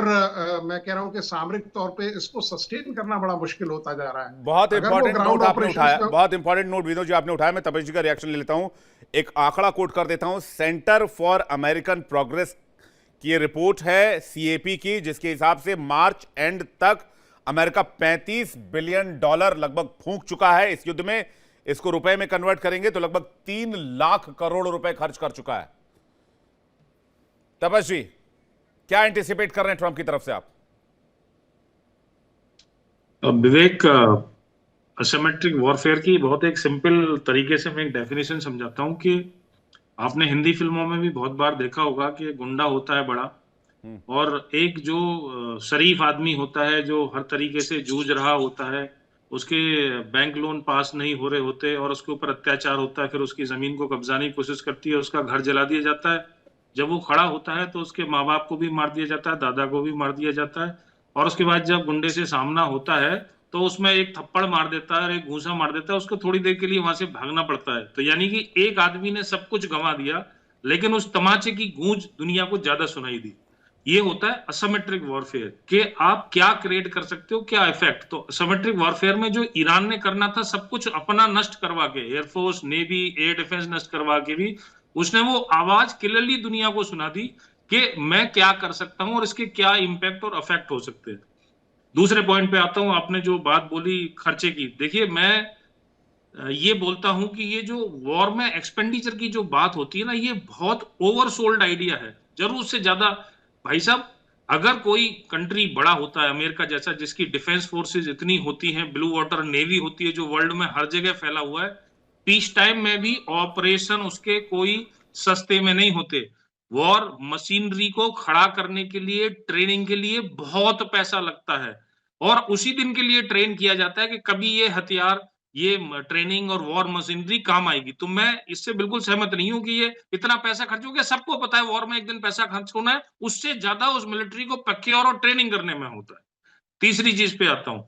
मैं कह रहा हूं कि सामरिक तौर पे इसको सस्टेन करना बड़ा मुश्किल होता जा रहा है। बहुत अगर वो इंपॉर्टेंट ग्राउंड नोट आपने ऑपरेशंस उठाया, में। बहुत इंपॉर्टेंट नोट विनोद जी आपने उठाया। मैं तपेश जी का रिएक्शन ले लेता हूं। एक आंकड़ा कोट कर देता हूं। सेंटर फॉर अमेरिकन प्रोग्रेस की ये रिपोर्ट है सीएपी की, जिसके हिसाब से मार्च एंड तक अमेरिका $35 बिलियन लगभग फूंक चुका है इस युद्ध में। इसको रुपए में कन्वर्ट करेंगे तो लगभग 3 लाख करोड़ रुपए खर्च कर चुका है। तपस जी, क्या एंटिसिपेट कर रहे हैं ट्रंप की तरफ से आप? विवेक, असिमेट्रिक वॉरफेयर की बहुत एक सिंपल तरीके से मैं एक डेफिनेशन समझाता हूं कि आपने हिंदी फिल्मों में भी बहुत बार देखा होगा कि गुंडा होता है बड़ा, और एक जो शरीफ आदमी होता है जो हर तरीके से जूझ रहा होता है, उसके बैंक लोन पास नहीं हो रहे होते और उसके ऊपर अत्याचार होता है, फिर उसकी जमीन को कब्जाने की कोशिश करती है, उसका घर जला दिया जाता है। जब वो खड़ा होता है तो उसके माँ बाप को भी मार दिया जाता है, दादा को भी मार दिया जाता है, और उसके बाद जब गुंडे से सामना होता है तो उसमें एक थप्पड़ मार देता है और एक घूंसा मार देता है, उसको थोड़ी देर के लिए वहां से भागना पड़ता है। तो यानी कि एक आदमी ने सब कुछ गंवा दिया, लेकिन उस तमाचे की गूंज दुनिया को ज्यादा सुनाई दी। ये होता है असिमेट्रिक वॉरफेयर, कि आप क्या क्रिएट कर सकते हो, क्या इफेक्ट। तो असिमेट्रिक वॉरफेयर में जो ईरान ने करना था सब कुछ अपना नष्ट करवा के, एयरफोर्स, नेवी, एयर डिफेंस नष्ट करवा के भी उसने वो आवाज क्लियरली दुनिया को सुना दी कि मैं क्या कर सकता हूं और इसके क्या इंपैक्ट और इफेक्ट हो सकते हैं। दूसरे पॉइंट पे आता हूं, आपने जो बात बोली खर्चे की, देखिए मैं ये बोलता हूं कि ये जो वॉर में एक्सपेंडिचर की जो बात होती है ना, ये बहुत ओवरसोल्ड आइडिया है, जरूर से ज्यादा। भाई साहब, अगर कोई कंट्री बड़ा होता है अमेरिका जैसा, जिसकी डिफेंस फोर्सेस इतनी होती हैं, ब्लू वाटर नेवी होती है जो वर्ल्ड में हर जगह फैला हुआ है, पीस टाइम में भी ऑपरेशन उसके कोई सस्ते में नहीं होते। वॉर मशीनरी को खड़ा करने के लिए, ट्रेनिंग के लिए बहुत पैसा लगता है, और उसी दिन के लिए ट्रेन किया जाता है कि कभी ये हथियार, ये ट्रेनिंग और वॉर मशीनरी काम आएगी। तो मैं इससे बिल्कुल सहमत नहीं हूं कि ये इतना पैसा खर्च हो गया। सबको पता है वॉर में एक दिन पैसा खर्च होना है, उससे ज्यादा उस मिलिट्री को प्रोक्योर और ट्रेनिंग करने में होता है। तीसरी चीज पे आता हूं,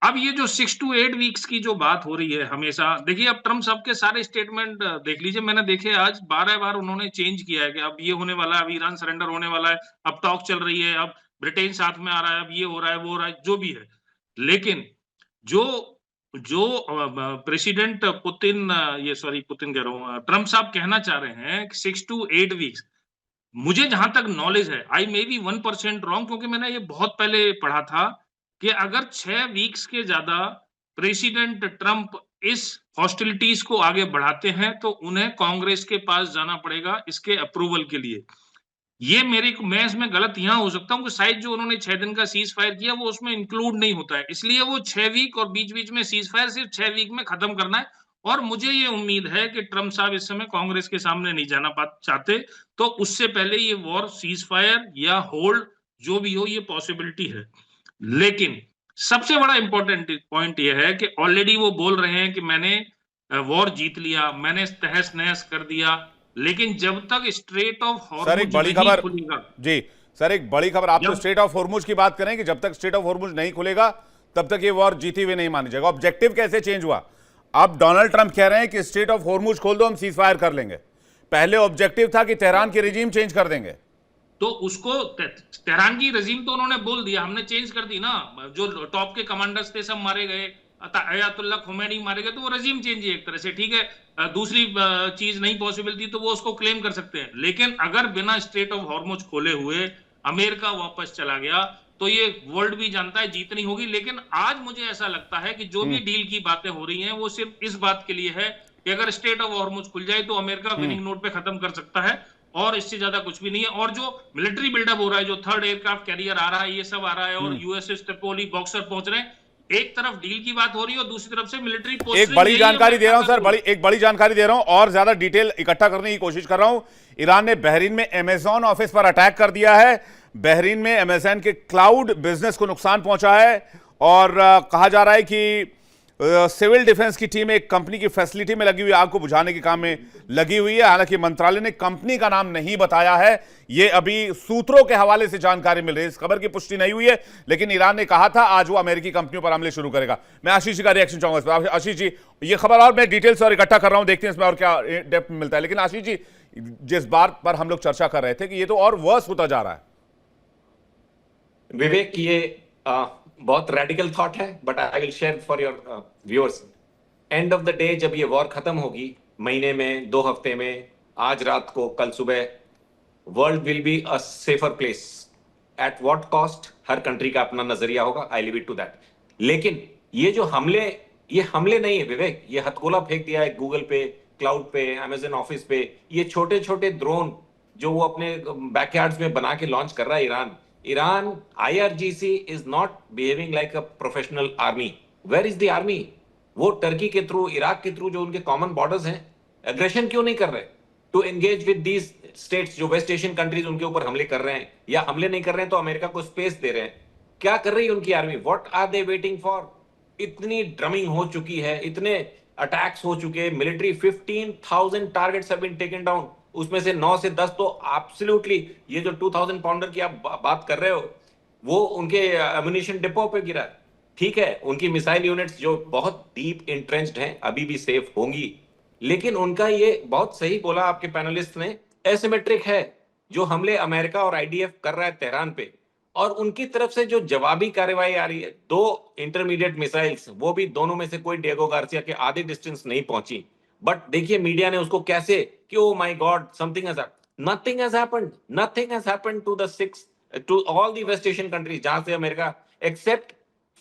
अब ये जो 6 to 8 वीक्स की जो बात हो रही है हमेशा, देखिए अब ट्रम्प साहब के सारे स्टेटमेंट देख लीजिए, मैंने देखे आज 12 बार उन्होंने चेंज किया है कि अब ये होने वाला है, अब ईरान सरेंडर होने वाला है, अब टॉक चल रही है, अब ब्रिटेन साथ में आ रहा है, अब ये हो रहा है, वो हो रहा है, जो भी है। लेकिन जो जो प्रेसिडेंट पुतिन, ये सॉरी पुतिन कह रहा हूं, ट्रम्प साहब कहना चाह रहे हैं 6 to 8 वीक्स, मुझे जहां तक नॉलेज है, आई मे बी 1% रॉन्ग, क्योंकि मैंने ये बहुत पहले पढ़ा था कि अगर 6 वीक्स के ज्यादा प्रेसिडेंट ट्रंप इस हॉस्टिलिटीज को आगे बढ़ाते हैं तो उन्हें कांग्रेस के पास जाना पड़ेगा इसके अप्रूवल के लिए। मैं इसमें गलत यहाँ हो सकता हूँ कि शायद जो उन्होंने 6 दिन का सीज फायर किया वो उसमें इंक्लूड नहीं होता है, इसलिए वो 6 वीक और बीच-बीच में सीज फायर सिर्फ 6 वीक में खत्म करना है। और मुझे ये उम्मीद है कि ट्रम्प साहब इस समय कांग्रेस के सामने नहीं जाना चाहते, तो उससे पहले ये वॉर सीज फायर या होल्ड जो भी हो, ये पॉसिबिलिटी है। लेकिन सबसे बड़ा इंपॉर्टेंट पॉइंट ये है कि ऑलरेडी वो बोल रहे हैं कि मैंने वॉर जीत लिया, मैंने तहस नहस कर दिया, लेकिन जब तक स्ट्रेट ऑफ सर एक हॉर्मुज बड़ी नहीं खबर खुलेगा, जी, सर एक बड़ी खबर, आप तो जब स्ट्रेट ऑफ हॉर्मुज की बात करें कि जब तक स्ट्रेट ऑफ हॉर्मुज नहीं खुलेगा तब तक ये वॉर जीती हुई नहीं मानी जाएगा। ऑब्जेक्टिव कैसे चेंज हुआ? अब डोनाल्ड ट्रंप कह रहे हैं कि स्ट्रेट ऑफ हॉर्मुज खोल दो, हम सीज फायर कर लेंगे। पहले ऑब्जेक्टिव था कि तेहरान की रिजीम चेंज कर देंगे। तो उसको तेहरान की रजीम तो उन्होंने बोल दिया, हमने चेंज कर दी ना, जो टॉप के कमांडर्स थे सब मारे गए, अयातुल्लाह खुमैनी मारे गए, तो वो रजीम चेंज है एक तरह से, ठीक है। दूसरी चीज नहीं पॉसिबल थी तो वो उसको क्लेम कर सकते हैं, लेकिन अगर बिना स्ट्रेट ऑफ हॉर्मुज खोले हुए अमेरिका वापस चला गया तो ये वर्ल्ड भी जानता है जीत नहीं होगी। लेकिन आज मुझे ऐसा लगता है कि जो भी डील की बातें हो रही हैं वो सिर्फ इस बात के लिए है कि अगर स्ट्रेट ऑफ हॉर्मुज खुल जाए तो अमेरिका विनिंग नोट पे खत्म कर सकता है, और इससे ज्यादा कुछ भी नहीं है। और जो मिलिट्री बिल्डअप हो रहा है, जो थर्ड एयरक्राफ्ट कैरियर आ रहा है, ये सब आ रहा है, और यूएसएस ट्रिपोली बॉक्सर पहुंच रहे हैं, एक तरफ डील की बात हो रही है और दूसरी तरफ से मिलिट्री एक बड़ी जानकारी दे रहा हूं सर, एक बड़ी जानकारी दे रहा हूं और ज्यादा डिटेल इकट्ठा करने की कोशिश कर रहा हूं। ईरान ने बहरीन में अमेजॉन ऑफिस पर अटैक कर दिया है। बहरीन में अमेजॉन के क्लाउड बिजनेस को नुकसान पहुंचा है और कहा जा रहा है कि सिविल डिफेंस की टीम एक कंपनी की फैसिलिटी में लगी हुई आग को बुझाने के काम में लगी हुई है। हालांकि मंत्रालय ने कंपनी का नाम नहीं बताया है, यह अभी सूत्रों के हवाले से जानकारी मिल रही है, इस खबर की पुष्टि नहीं हुई है, लेकिन ईरान ने कहा था आज वो अमेरिकी कंपनियों पर हमले शुरू करेगा। मैं आशीष जी का रिएक्शन चाहूंगा इस पर। आशीष जी, ये खबर और मैं डिटेल्स और इकट्ठा कर रहा हूं, देखते हैं इसमें और क्या डेप्थ मिलता है। लेकिन आशीष जी, जिस बात पर हम लोग चर्चा कर रहे थे कि ये तो और वर्स होता जा रहा है। विवेक, ये बहुत रेडिकल थॉट है, but I will share for your viewers. End of the day जब ये वॉर खत्म होगी, महीने में, 2 हफ्ते में, आज रात को, कल सुबह, world will be a safer place. At what cost? हर कंट्री का अपना नजरिया होगा, I leave it to that. लेकिन ये जो हमले, ये हमले नहीं है विवेक, ये हथगोला फेंक दिया है गूगल पे, क्लाउड पे, अमेजन ऑफिस पे, ये छोटे छोटे ड्रोन जो वो अपने बैकयार्ड्स में बना के लॉन्च कर रहा है Iran. IRGC is not behaving like a professional army. Where is the army? वो टर्की के थ्रू, इराक के थ्रू, जो उनके कॉमन बॉर्डर्स हैं, एग्रेशन क्यों नहीं कर रहे to engage with these states जो वेस्ट एशियन कंट्रीज उनके ऊपर हमले कर रहे हैं, या हमले नहीं कर रहे हैं तो अमेरिका को स्पेस दे रहे हैं? क्या कर रही है उनकी army? What are they waiting for? इतनी ड्रमिंग हो चुकी है, इतने अटैक्स हो चुके, military 15,000 targets have been taken down, उसमें से 9 से 10 तो एब्सोल्युटली, ये जो 2000 पाउंडर की आप बात कर रहे हो, वो उनके एमुनिशन डिपो पे गिरा। ठीक है, उनकी मिसाइल यूनिट्स जो बहुत डीप इंट्रेंच्ड हैं अभी भी सेफ होंगी, लेकिन उनका ये बहुत सही बोला आपके पैनलिस्ट ने, एसिमेट्रिक है जो हमले अमेरिका और IDF कर रहा है तेहरान पे, और उनकी तरफ से जो जवाबी कार्रवाई आ रही है, 2 इंटरमीडिएट मिसाइल्स, वो भी दोनों में से कोई डिएगो गार्सिया के आधे डिस्टेंस नहीं पहुंची, बट देखिए मीडिया ने उसको कैसे कि oh my god something has happened. Nothing has happened to all the west Asian countries जहां से अमेरिका, एक्सेप्ट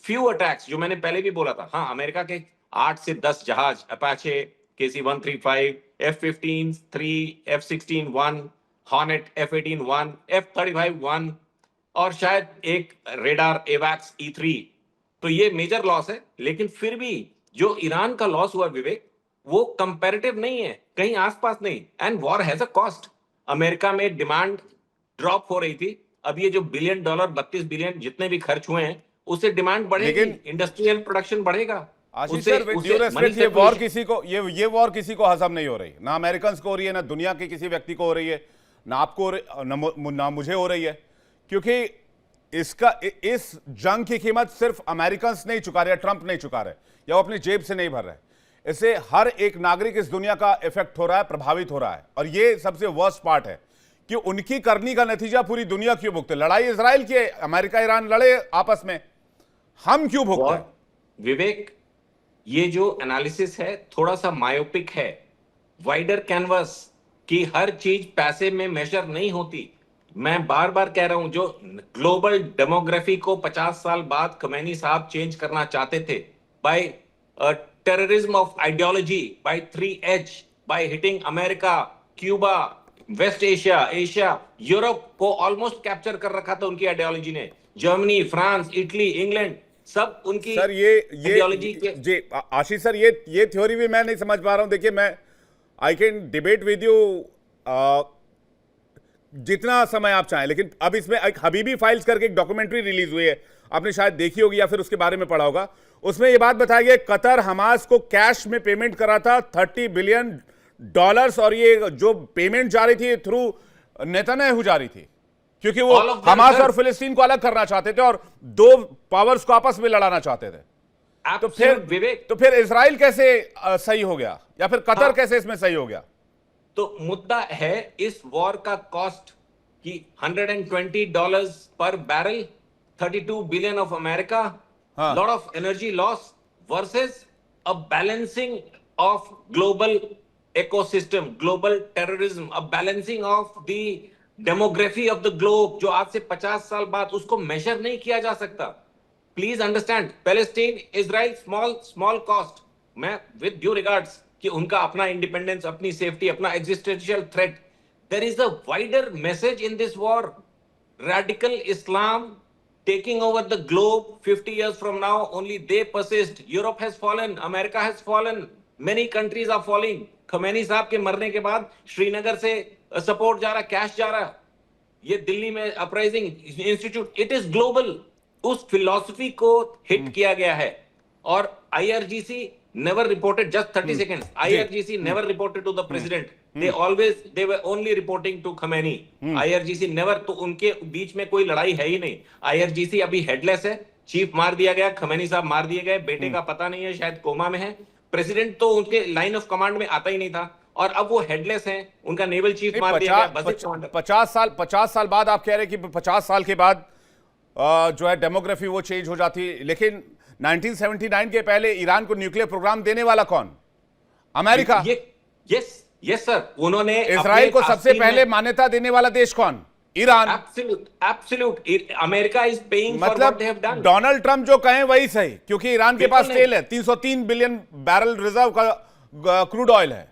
फ्यू अटैक्स जो मैंने पहले भी बोला था। हाँ, अमेरिका के 8 से 10 जहाज, Apache, KC-135, F-15 3, F-16 1, hornet F-18 1, F-35 1, और शायद एक रेडार एवैक्स E-3। तो ये मेजर लॉस है, लेकिन फिर भी जो ईरान का लॉस हुआ विवेक, वो कंपैरेटिव नहीं है, कहीं आसपास नहीं। And war has a cost. America में डिमांड ड्रॉप हो रही थी, अब ये जो $1 बिलियन 32 बिलियन जितने भी खर्च हुए हैं, उससे डिमांड बढ़ेगी, इंडस्ट्रियल प्रोडक्शन बढ़ेगा। आशीष सर, विद ड्यू रिस्पेक्ट, ये वॉर किसी को, ये वॉर किसी को हजम नहीं हो रही, ना अमेरिकन को हो रही है, ना दुनिया के किसी व्यक्ति को हो रही है, ना आपको, ना मुझे हो रही है, क्योंकि इस जंग की कीमत सिर्फ अमेरिकन नहीं चुका रहे, ट्रंप नहीं चुका रहे, या वो अपनी जेब से नहीं भर रहे, इससे हर एक नागरिक इस दुनिया का इफेक्ट हो रहा है, प्रभावित हो रहा है। और ये सबसे वर्स्ट पार्ट है कि उनकी करनी का नतीजा पूरी दुनिया क्यों भुगते। लड़ाई इजराइल की है, अमेरिका ईरान लड़े आपस में, हम क्यों भुगते हैं? विवेक, ये जो एनालिसिस है थोड़ा सा मायोपिक है। वाइडर कैनवस की हर चीज पैसे में मेजर नहीं होती। मैं बार बार कह रहा हूं, जो ग्लोबल डेमोग्राफी को 50 साल बाद खमैनी साहब चेंज करना चाहते थे, by terrorism of ideology, by 3H, by hitting America, Cuba, west Asia, Asia, Europe को ऑलमोस्ट कैप्चर कर रखा था उनकी आइडियोलॉजी ने। जर्मनी, फ्रांस, इटली, इंग्लैंड, सब उनकी सर ये आइडियोलॉजी के जी आशीष सर, ये थ्योरी भी मैं नहीं समझ पा रहा हूं। देखिए, मैं I can debate with you जितना समय आप चाहें, लेकिन अब इसमें एक हबीबी फाइल्स करके एक डॉक्यूमेंट्री रिलीज हुई है, आपने शायद देखी होगी या फिर उसके बारे में पढ़ा होगा। उसमें यह बात बताई गई कतर हमास को कैश में पेमेंट करा था $30 बिलियन, और ये जो पेमेंट जा रही थी थ्रू नेतन्याहू जा रही थी, क्योंकि वो हमास और फिलिस्तीन को अलग करना चाहते थे और दो पावर्स को आपस में लड़ाना चाहते थे। तो फिर इजराइल कैसे सही हो गया, या फिर कतर कैसे इसमें सही हो गया? तो मुद्दा है इस वॉर का कॉस्ट कि $120 पर barrel, 32 billion of America, lot of energy loss versus a balancing of global ecosystem, global terrorism, a balancing of the demography of the globe, जो आज से 50 साल बाद उसको मेजर नहीं किया जा सकता। Please understand, Palestine, Israel, small cost. मैं विद ड्यू रिगार्ड्स कि उनका अपना इंडिपेंडेंस, अपनी सेफ्टी, अपना existential threat. There is a wider message in this war. Radical Islam taking over the globe 50 years from now, only they persist. Europe has fallen, America has fallen, many countries are falling. खमैनी साहब के मरने के बाद श्रीनगर से support जा रहा, cash जा रहा, ये दिल्ली में uprising institute, it is global. उस फिलॉसफी को हिट किया गया है। और IRGC never reported, just 30 seconds, IRGC never reported to the president. They were only reporting to Khamenei. IRGC never, तो उनके बीच में कोई लड़ाई है ही नहीं। IRGC अभी हेडलेस है, चीफ मार दिया गया, खमैनी साहब मार दिए गए, बेटे का पता नहीं है, शायद कोमा में है। प्रेसिडेंट तो उनके लाइन ऑफ कमांड में आता ही नहीं था, और अब वो हेडलेस हैं, उनका नेवल चीफ मार दिया गया। 50 साल बाद आप कह रहे हैं कि 50 साल के बाद जो है डेमोग्राफी वो चेंज हो जाती, लेकिन 1979 के पहले ईरान को न्यूक्लियर प्रोग्राम देने वाला कौन? अमेरिका। यस सर, उन्होंने इजराइल को सबसे पहले मान्यता देने वाला देश कौन? Iran. Absolute. America is paying for what they have done. Donald Trump जो कहें वही सही, क्योंकि ईरान के पास तेल है, 303 बिलियन बैरल रिजर्व का क्रूड ऑयल है।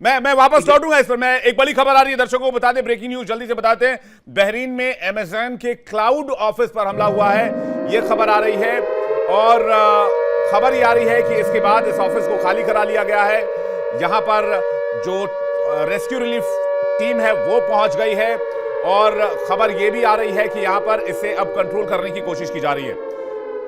मैं वापस लौटूंगा इस पर। मैं एक बड़ी खबर आ रही है, दर्शकों को बता दें, ब्रेकिंग न्यूज जल्दी से बताते हैं। बहरीन में अमेज़न के क्लाउड ऑफिस पर हमला हुआ है, यह खबर आ रही है, और खबर ये आ रही है कि इसके बाद इस ऑफिस को खाली करा लिया गया है। यहां पर जो रेस्क्यू रिलीफ टीम है वो पहुंच गई है, और खबर यह भी आ रही है कि यहां पर इसे अब कंट्रोल करने की कोशिश की जा रही है।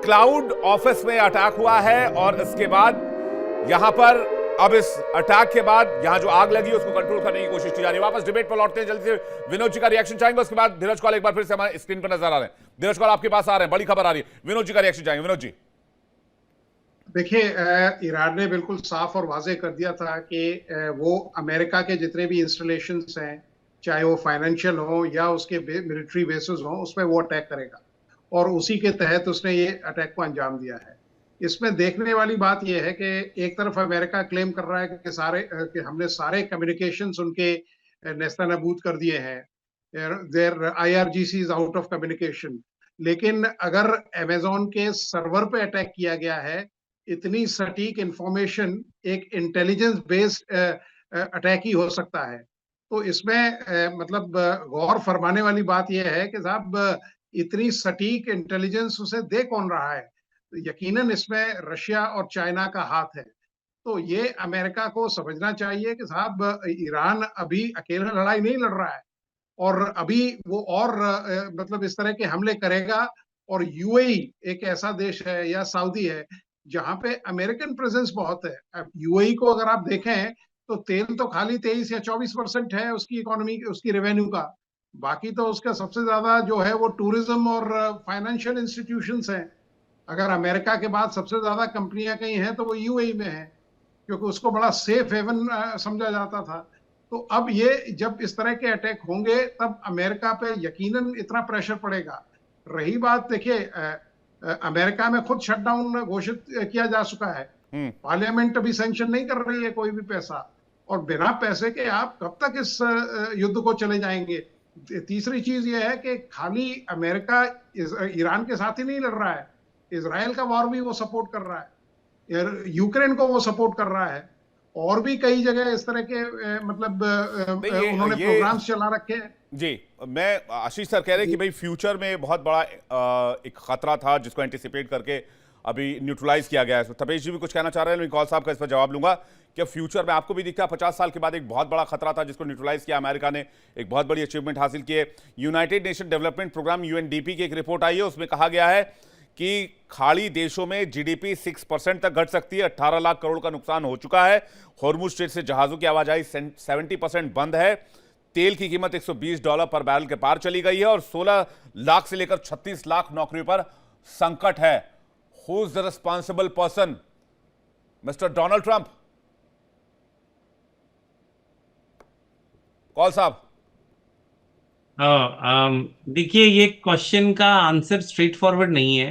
क्लाउड ऑफिस में अटैक हुआ है, और इसके बाद यहां पर अब इस अटैक के बाद यहां जो आग लगी उसको कंट्रोल करने की कोशिश की जा रही है। वापस डिबेट पर लौटते हैं, जल्दी से विनोद जी का रिएक्शन चाहेंगे, उसके बाद धीरज कौल एक बार फिर से हमारे स्क्रीन पर नजर आ रहे हैं। धीरज कौल आपके पास आ रहे हैं, बड़ी खबर आ रही है, विनोद जी का रिएक्शन चाहेंगे। विनोद जी, देखिए, ईरान ने बिल्कुल साफ और वाजे कर दिया था कि वो अमेरिका के जितने भी इंस्टॉलेशंस हैं, चाहे वो फाइनेंशियल हो या उसके मिलिट्री बेसिस हो, उसमें वो अटैक करेगा, और उसी के तहत उसने ये अटैक को अंजाम दिया है। इसमें देखने वाली बात यह है कि एक तरफ अमेरिका क्लेम कर रहा है कि हमने सारे कम्युनिकेशंस उनके नेस्तनाबूद कर दिए हैं, there IRGC is out of communication, लेकिन अगर अमेज़न के सर्वर पे अटैक किया गया है, इतनी सटीक इंफॉर्मेशन एक इंटेलिजेंस बेस्ड अटैक ही हो सकता है। तो इसमें मतलब गौर फरमाने वाली बात यह है कि साहब इतनी सटीक इंटेलिजेंस उसे दे कौन रहा है? यकीनन इसमें रशिया और चाइना का हाथ है। तो ये अमेरिका को समझना चाहिए कि साहब ईरान अभी अकेला लड़ाई नहीं लड़ रहा है, और अभी वो और मतलब इस तरह के हमले करेगा। और UAE एक ऐसा देश है या सऊदी है जहां पे अमेरिकन प्रेजेंस बहुत है। अब UAE को अगर आप देखें तो तेल तो खाली 23 या 24% है उसकी इकोनॉमी, उसकी रेवेन्यू का, बाकी तो उसका सबसे ज्यादा जो है वो टूरिज्म और फाइनेंशियल इंस्टीट्यूशंस हैं। अगर अमेरिका के बाद सबसे ज्यादा कंपनियां कहीं हैं तो वो UAE में है, क्योंकि उसको बड़ा सेफ हेवन समझा जाता था। तो अब ये जब इस तरह के अटैक होंगे तब अमेरिका पे यकीनन इतना प्रेशर पड़ेगा। रही बात, देखिए अमेरिका में खुद शटडाउन घोषित किया जा चुका है, पार्लियामेंट अभी सैंक्शन नहीं कर रही है कोई भी पैसा, और बिना पैसे के आप कब तक इस युद्ध को चले जाएंगे। तीसरी चीज ये है कि खाली अमेरिका ईरान के साथ ही नहीं लड़ रहा है, इजराइल का वॉर भी वो सपोर्ट कर रहा है, यूक्रेन को वो सपोर्ट कर रहा है, और भी कई जगह इस तरह के मतलब नहीं, उन्होंने प्रोग्राम्स चला रखे हैं। जी, मैं आशीष सर कह रहे हैं कि भाई फ्यूचर में बहुत बड़ा एक खतरा था जिसको एंटिसिपेट करके अभी न्यूट्रलाइज किया गया है। तपेश जी भी कुछ कहना चाह रहे हैं, कौल साहब का इस पर जवाब लूंगा। क्या फ्यूचर में आपको भी दिखता है 50 साल के बाद एक बहुत बड़ा खतरा था जिसको न्यूट्रलाइज किया अमेरिका ने, एक बहुत बड़ी अचीवमेंट हासिल की है। United Nation Development Programme UNDP की एक रिपोर्ट आई है, उसमें कहा गया है कि खाड़ी देशों में जीडीपी 6% तक घट सकती है। 18 लाख करोड़ का नुकसान हो चुका है। हॉर्मुज स्ट्रेट से जहाजों की आवाजाही 70% बंद है। तेल की कीमत $120 पर बैरल के पार चली गई है और 16 लाख से लेकर 36 लाख नौकरियों पर संकट है। Who is the responsible person? Mister Donald Trump? Kaul साहब। देखिए, ये क्वेश्चन का आंसर स्ट्रेट फॉरवर्ड नहीं है।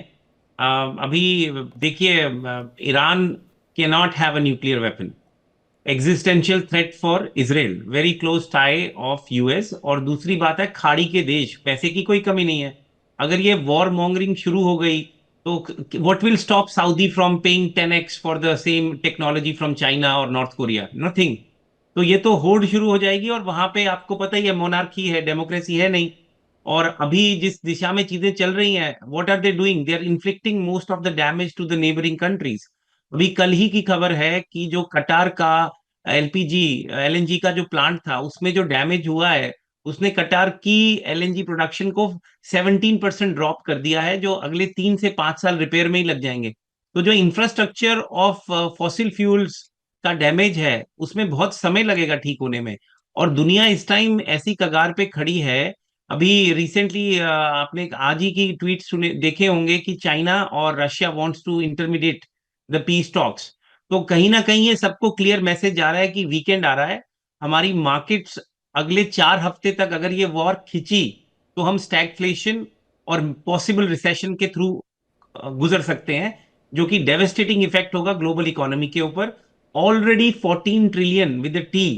अभी देखिए, Iran can not have a nuclear weapon. Existential threat for Israel, very close tie of US. और दूसरी बात है, खाड़ी के देश, पैसे की कोई कमी नहीं है। अगर ये वॉर मॉन्गरिंग शुरू हो गई तो what will stop Saudi from paying 10x for the same technology from China और नॉर्थ कोरिया? नथिंग। तो ये तो होड़ शुरू हो जाएगी, और वहां पे आपको पता ही है, मोनार्की है, डेमोक्रेसी है नहीं। और अभी जिस दिशा में चीजें चल रही हैं, what are they doing? They are inflicting most of the damage to the neighbouring countries. अभी कल ही की खबर है कि जो कटार का एलपीजी एलएनजी का जो प्लांट था, उसमें जो डैमेज हुआ है, उसने कटार की एलएनजी प्रोडक्शन को 17% ड्रॉप कर दिया है, जो अगले 3 से 5 साल रिपेयर में ही लग जाएंगे। तो जो इंफ्रास्ट्रक्चर ऑफ फॉसिल फ्यूल्स का डैमेज है, उसमें बहुत समय लगेगा ठीक होने में। और दुनिया इस टाइम ऐसी कगार पे खड़ी है। अभी रिसेंटली आपने आज ही की ट्वीट सुने देखे होंगे कि चाइना और Russia wants to intermediate the peace talks. तो कहीं ना कहीं ये सबको क्लियर मैसेज जा रहा है कि वीकेंड आ रहा है। हमारी मार्केट्स अगले 4 हफ्ते तक अगर ये वॉर खिंची तो हम स्टैगफ्लेशन और पॉसिबल रिसेशन के थ्रू गुजर सकते हैं, जो कि डेवेस्टेटिंग इफेक्ट होगा ग्लोबल इकोनॉमी के ऊपर। ऑलरेडी 14 ट्रिलियन विद टी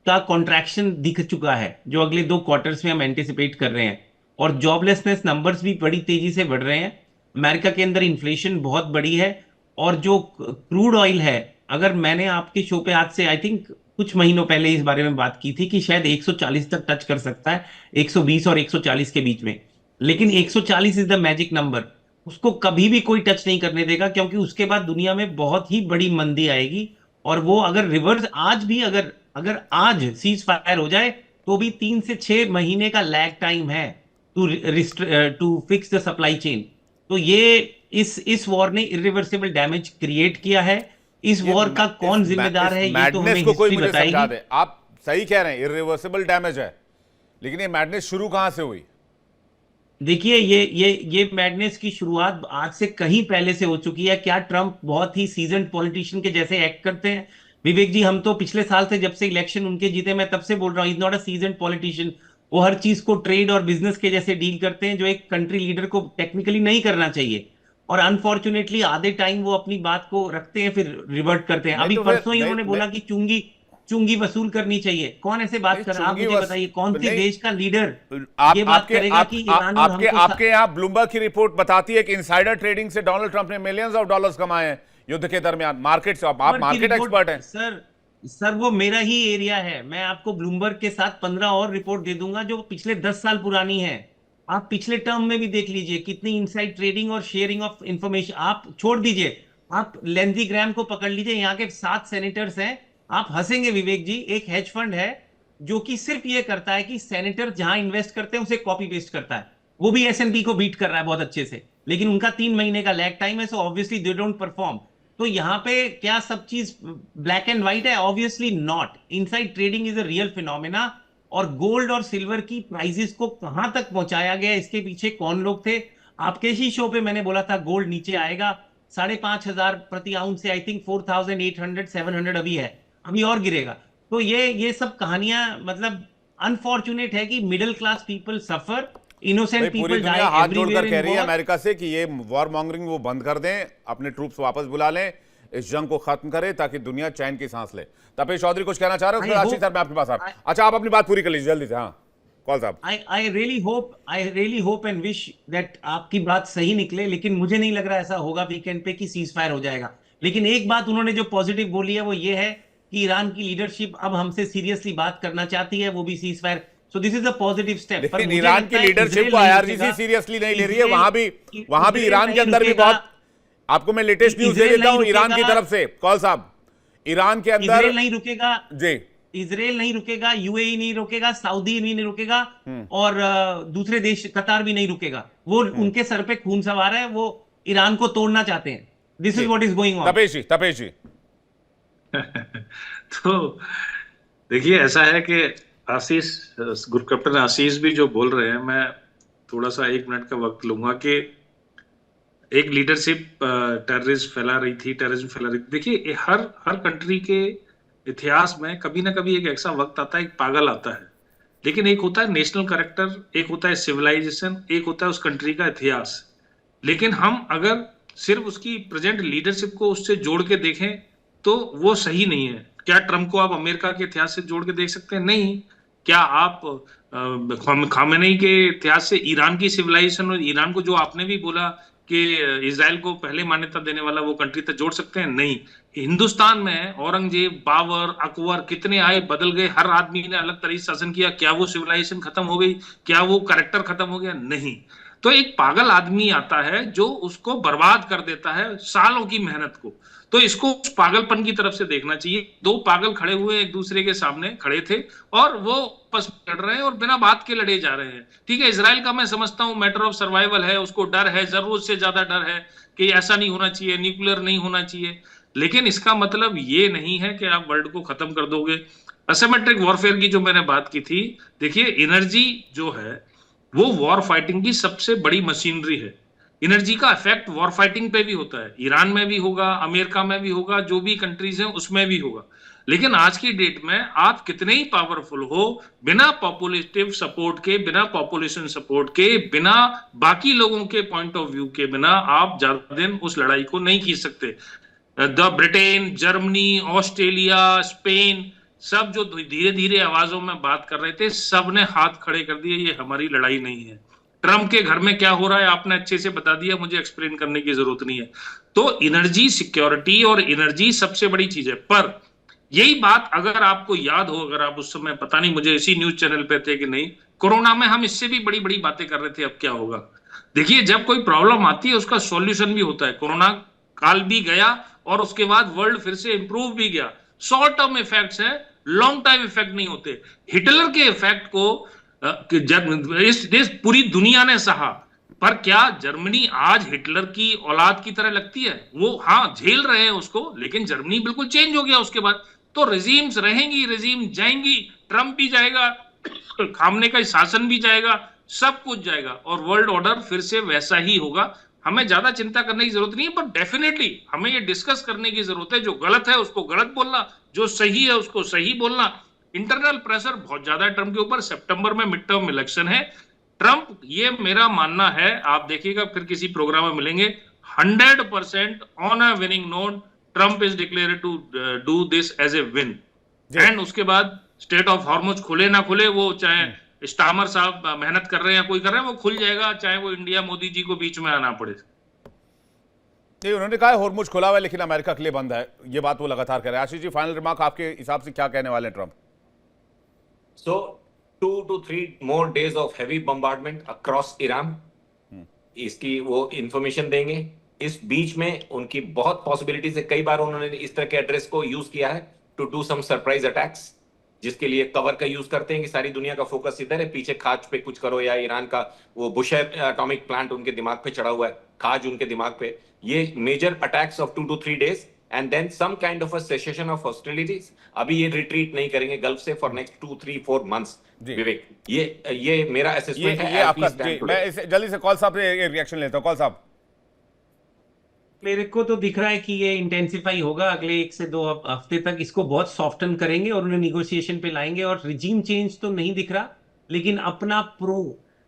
का कॉन्ट्रैक्शन दिख चुका है, जो अगले 2 क्वार्टर्स में हम एंटिसिपेट कर रहे हैं। और जॉबलेसनेस नंबर्स भी बड़ी तेजी से बढ़ रहे हैं। अमेरिका के अंदर इन्फ्लेशन बहुत बड़ी है। और जो क्रूड ऑयल है, अगर मैंने आपके शो पे आज से आई थिंक कुछ महीनों पहले इस बारे में बात की थी कि शायद 140 तक टच कर सकता है, 120 और 140 के बीच में। लेकिन 140 इज द मैजिक नंबर। उसको कभी भी कोई टच नहीं करने देगा, क्योंकि उसके बाद दुनिया में बहुत ही बड़ी मंदी आएगी। और वो अगर रिवर्स आज भी अगर अगर आज सीज फायर हो जाए तो भी 3 से 6 महीने का लैग टाइम है to fix the supply chain. तो ये इस वॉर ने इरिवर्सिबल डैमेज क्रिएट किया है। इस वॉर का कौन जिम्मेदार है, ये तो हमें मैडनेस को कोई हिस्ट्री मुझे समझा बताएगी। दे। आप सही कह रहे हैं, इरिवर्सिबल डैमेज है, लेकिन ये मैडनेस शुरू कहां से हुई? देखिए, ये मैडनेस की शुरुआत आज से कहीं पहले से हो चुकी है। क्या ट्रंप बहुत ही सीजन्ड पॉलिटिशियन के जैसे एक्ट करते हैं? विवेक जी, हम तो पिछले साल से, जब से इलेक्शन उनके जीते, मैं तब से बोल रहा हूँ, is not a seasoned politician. वो हर चीज को ट्रेड और बिजनेस के जैसे डील करते हैं, जो एक कंट्री लीडर को टेक्निकली नहीं करना चाहिए। और अनफॉर्चुनेटली आधे टाइम वो अपनी बात को रखते हैं, फिर रिवर्ट करते हैं। नहीं अभी तो फिर परसों ही उन्होंने बोला कि चुंगी चुंगी वसूल करनी चाहिए। कौन ऐसे बात कर रहा है? आप मुझे बताइए, कौन से देश का लीडर ये बात करेगा कि ईरान और हमको आपके यहाँ ब्लूमबर्ग की रिपोर्ट बताती है कि इनसाइडर ट्रेडिंग से डोनाल्ड ट्रंप ने मिलियंस ऑफ डॉलर्स कमाए हैं युद्ध के दरमियान मार्केट से। आप मार्केट एक्सपर्ट हैं सर, वो मेरा ही एरिया है। मैं आपको ब्लूमबर्ग के साथ 15 और रिपोर्ट दे दूंगा जो पिछले 10 साल पुरानी है। आप पिछले टर्म में भी देख लीजिए कितनी इनसाइड ट्रेडिंग और शेयरिंग ऑफ इंफॉर्मेशन। आप छोड़ दीजिए, आप लेंजी ग्राम को पकड़ लीजिए, यहाँ के 7 सेनेटर्स हैं। आप हंसेंगे विवेक जी, एक हेज फंड है जो कि सिर्फ ये करता है कि सेनेटर जहां इन्वेस्ट करते हैं उसे कॉपी पेस्ट करता है। वो भी एसएनपी को बीट कर रहा है बहुत अच्छे से, लेकिन उनका 3 महीने का लैग टाइम है, so obviously they don't perform. तो यहाँ पे क्या सब चीज ब्लैक एंड व्हाइट है? Obviously not. Inside trading is a real phenomena. और गोल्ड और सिल्वर की प्राइसेस को कहां तक पहुंचाया गया, इसके पीछे कौन लोग थे? आपके ही शो पे मैंने बोला था गोल्ड नीचे आएगा 5,500 प्रति आउंस से, आई थिंक 4,800 700 अभी है, अभी और गिरेगा। तो ये सब कहानियां, मतलब अनफॉर्चुनेट है कि middle class people suffer, innocent पूरी पीपल दुनिया हाथ डाई जोड़कर एवरीवेयर कह इन रही है वॉर। अमेरिका से कि ये वॉर मॉन्गरिंग वो बंद कर दें, अपने ट्रूप्स वापस बुला लें, इस जंग को खत्म करें ताकि दुनिया चैन की सांस ले। तपेश चौधरी कुछ कहना चाह रहे हो? फिर आशीष सर मैं आपके पास अच्छा, आप अपनी बात पूरी कर लीजिए जल्दी से। हाँ कौल साहब। I really hope and wish that आपकी बात सही निकले, लेकिन मुझे नहीं लग रहा ऐसा होगा वीकेंड पे कि सीज फायर हो जाएगा। लेकिन एक बात उन्होंने जो पॉजिटिव बोली है वो ये है कि ईरान की लीडरशिप अब हमसे सीरियसली बात करना चाहती है, वो भी cease fire. So this is a positive step. लेकिन ईरान की लीडरशिप को आईआरजीसी सीरियसली नहीं ले रही है। वहां भी ईरान के अंदर भी बहुत, आपको मैं लेटेस्ट न्यूज दे देता हूं ईरान की तरफ से। कौल साहब, ईरान के अंदर इजराइल नहीं रुकेगा जी, इजराइल नहीं रुकेगा, यूएई नहीं रुकेगा, सऊदी नहीं रुकेगा, और दूसरे देश कतार भी नहीं रुकेगा। वो उनके सर पे खून सवार है, वो ईरान को तोड़ना चाहते हैं। This is what is going on. Tapesh ji तो देखिए, ऐसा है कि आशीष, ग्रुप कैप्टन आशीष भी जो बोल रहे हैं, मैं थोड़ा सा 1 मिनट का वक्त लूंगा कि एक लीडरशिप टेररिज्म फैला रही थी। देखिए, हर कंट्री के इतिहास में कभी ना कभी एक ऐसा वक्त आता है, एक पागल आता है। लेकिन एक होता है नेशनल कैरेक्टर, एक होता है सिविलाइजेशन, एक होता है उस कंट्री का इतिहास। लेकिन हम अगर सिर्फ उसकी प्रेजेंट लीडरशिप को उससे जोड़ के देखें तो वो सही नहीं है। क्या ट्रम्प को आप अमेरिका के इतिहास से जोड़ के देख सकते हैं? नहीं। क्या आप खामेनेई के इतिहास से ईरान की सिविलाइजेशन और ईरान को, जो आपने भी बोला कि इजराइल को पहले मान्यता देने वाला, वो कंट्री तक जोड़ सकते हैं? नहीं। हिंदुस्तान में औरंगजेब, बाबर, अकबर कितने आए, बदल गए, हर आदमी ने अलग तरीके से शासन किया। क्या वो सिविलाइजेशन खत्म हो गई? क्या वो कैरेक्टर खत्म हो गया? नहीं। तो एक पागल आदमी आता है जो उसको बर्बाद कर देता है, सालों की मेहनत को। तो इसको उस पागलपन की तरफ से देखना चाहिए। 2 पागल खड़े हुए एक दूसरे के सामने खड़े थे और वो आपस में लड़ रहे हैं और बिना बात के लड़े जा रहे हैं। ठीक है, इजराइल का मैं समझता हूं मैटर ऑफ सर्वाइवल है, उसको डर है, जरूरत से ज्यादा डर है कि ऐसा नहीं होना चाहिए, न्यूक्लियर नहीं होना चाहिए। लेकिन इसका मतलब ये नहीं है कि आप वर्ल्ड को खत्म कर दोगे। असिमेट्रिक वॉरफेयर की जो मैंने बात की थी, देखिए एनर्जी जो है वो वॉर फाइटिंग की सबसे बड़ी मशीनरी है। एनर्जी का इफेक्ट वॉर फाइटिंग पे भी होता है, ईरान में भी होगा, अमेरिका में भी होगा, जो भी कंट्रीज हैं उसमें भी होगा। लेकिन आज की डेट में आप कितने ही पावरफुल हो, बिना पॉपुलेटिव सपोर्ट के, बिना पॉपुलेशन सपोर्ट के, बिना बाकी लोगों के पॉइंट ऑफ व्यू के बिना आप ज्यादा दिन उस लड़ाई को नहीं खींच सकते। The Britain, Germany, Australia, Spain, सब जो धीरे धीरे आवाजों में बात कर रहे थे, सब ने हाथ खड़े कर दिए, ये हमारी लड़ाई नहीं है। ट्रम्प के घर में क्या हो रहा है आपने अच्छे से बता दिया, मुझे एक्सप्लेन करने की जरूरत नहीं है। तो एनर्जी सिक्योरिटी और एनर्जी सबसे बड़ी चीज है। पर यही बात अगर आपको याद हो, अगर आप उस समय, पता नहीं मुझे इसी न्यूज चैनल पे थे कि नहीं, कोरोना में हम इससे भी बड़ी बड़ी बातें कर रहे थे, अब क्या होगा। देखिए, जब कोई प्रॉब्लम आती है उसका सॉल्यूशन भी होता है। कोरोना काल भी गया और उसके बाद वर्ल्ड फिर से इंप्रूव भी गया। शॉर्ट टर्म इफेक्ट्स है, लॉन्ग टाइम इफेक्ट नहीं होते। हिटलर के इफेक्ट को इस पूरी दुनिया ने सहा, पर क्या जर्मनी आज हिटलर की औलाद की तरह लगती है? वो हाँ झेल रहे हैं उसको, लेकिन जर्मनी बिल्कुल चेंज हो गया उसके बाद। तो रेजिम्स रहेंगी, रेजिम जाएंगी, ट्रम्प भी जाएगा, खामने का शासन भी जाएगा, सब कुछ जाएगा और वर्ल्ड ऑर्डर फिर से वैसा ही होगा। हमें ज्यादा चिंता करने की जरूरत नहीं है, पर डेफिनेटली हमें ये डिस्कस करने की जरूरत है। जो गलत है उसको गलत बोलना, जो सही है उसको सही बोलना। इंटरनल प्रेशर बहुत ज्यादा है ट्रम्प के ऊपर। सितंबर में मिड टर्म इलेक्शन है। ट्रम्प, ये मेरा मानना है, आप देखिएगा फिर किसी प्रोग्राम में मिलेंगे, 100% on a winning note Trump is declared to do this as a win. And उसके बाद स्टेट ऑफ हॉर्मुज खुले ना खुले, वो चाहे स्टामर साहब मेहनत कर रहे हैं, कोई कर रहे हैं, वो खुल जाएगा, चाहे वो इंडिया मोदी जी को बीच में आना पड़े। नहीं, उन्होंने कहा हॉर्मुज खुला हुआ है लेकिन अमेरिका के लिए बंद है, ये बात वो लगातार कर रहे हैं। आशीष जी, फाइनल रिमार्क आपके हिसाब से क्या कहने वाले हैं Trump? So 2 to 3 more days of heavy bombardment across Iran, इसकी वो इंफॉर्मेशन देंगे। इस बीच में उनकी बहुत पॉसिबिलिटीज है, कई बार उन्होंने इस तरह के एड्रेस को यूज किया है to do some surprise attacks, जिसके लिए कवर का यूज करते हैं कि सारी दुनिया का फोकस इधर है, पीछे खाज पे कुछ करो, या ईरान का वो बुशेर एटॉमिक प्लांट उनके दिमाग पे चढ़ा हुआ है, खाज उनके दिमाग पे। ये major attacks of 2 to 3 days and then some kind of a cessation of hostilities. अभी ये रिट्रीट नहीं करेंगे गल्फ से फॉर नेक्स्ट 2, 3, 4 months। विवेक, ये मेरा असेसमेंट है। ये आपका, मैं इसे जल्दी से कॉल साहब से रिएक्शन लेता हूं। कॉल साहब, मेरे को तो दिख रहा है कि ये इंटेंसिफाई होगा अगले 1 से 2 हफ्ते तक। इसको बहुत सॉफ्टन करेंगे और उन्हें निगोशिएशन पे लाएंगे। और रिजीम चेंज तो नहीं दिख रहा, लेकिन अपना प्रो,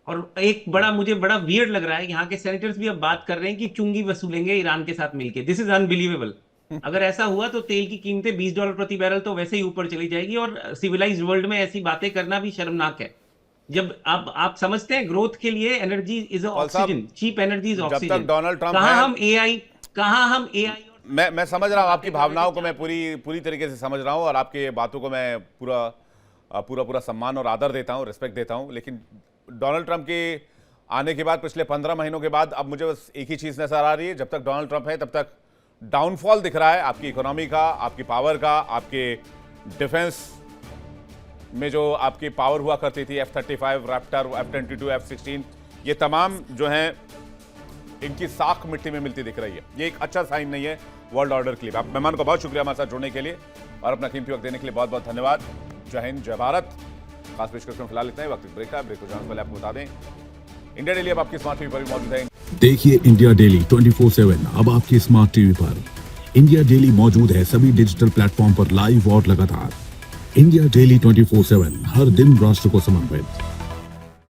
और एक बड़ा, मुझे बड़ा वियर्ड लग रहा है, यहाँ के सेनेटर्स भी अब बात कर रहे हैं कि चुंगी वसूलेंगे ईरान के साथ मिलके। This is unbelievable. अगर ऐसा हुआ तो तेल की कीमतें $20 प्रति बैरल तो वैसे ही ऊपर चली जाएगी, और सिविलाइज्ड वर्ल्ड में ऐसी बातें करना भी शर्मनाक है। जब आप समझते हैं ग्रोथ के लिए energy is oxygen, cheap energy is oxygen. Donald Trump कहाँ हम एआई और मैं समझ रहा हूँ आपकी भावनाओं को, मैं पूरी तरीके से समझ रहा हूँ और आपके बातों को मैं पूरा सम्मान और आदर देता हूँ, रिस्पेक्ट देता हूँ। लेकिन डोनाल्ड ट्रंप के आने के बाद पिछले 15 महीनों के बाद अब मुझे बस एक ही चीज़ नजर आ रही है, जब तक डोनाल्ड ट्रंप है तब तक डाउनफॉल दिख रहा है आपकी इकोनॉमी का, आपकी पावर का, आपके डिफेंस में जो आपकी पावर हुआ करती थी, F-35 रैप्टर, F-22, F-16, ये तमाम जो हैं इनकी साख मिट्टी में मिलती दिख रही है। ये एक अच्छा साइन नहीं है वर्ल्ड ऑर्डर के लिए। आप मेहमान को बहुत शुक्रिया हमारे साथ जुड़ने के लिए और अपना कीमती वक्त देने के लिए बहुत बहुत धन्यवाद। जय हिंद, जय भारत। खास पेशकश में फिलहाल इतना ही, वक्त ब्रेक का, ब्रेक को जाने से पहले आपको बता दें इंडिया डेली अब आपकी स्मार्ट टीवी पर भी मौजूद है। देखिए इंडिया डेली 24/7 अब आपकी स्मार्ट टीवी पर। इंडिया डेली मौजूद है सभी डिजिटल प्लेटफॉर्म पर लाइव और लगातार। इंडिया डेली 24/7 हर दिन राष्ट्र को समर्पित।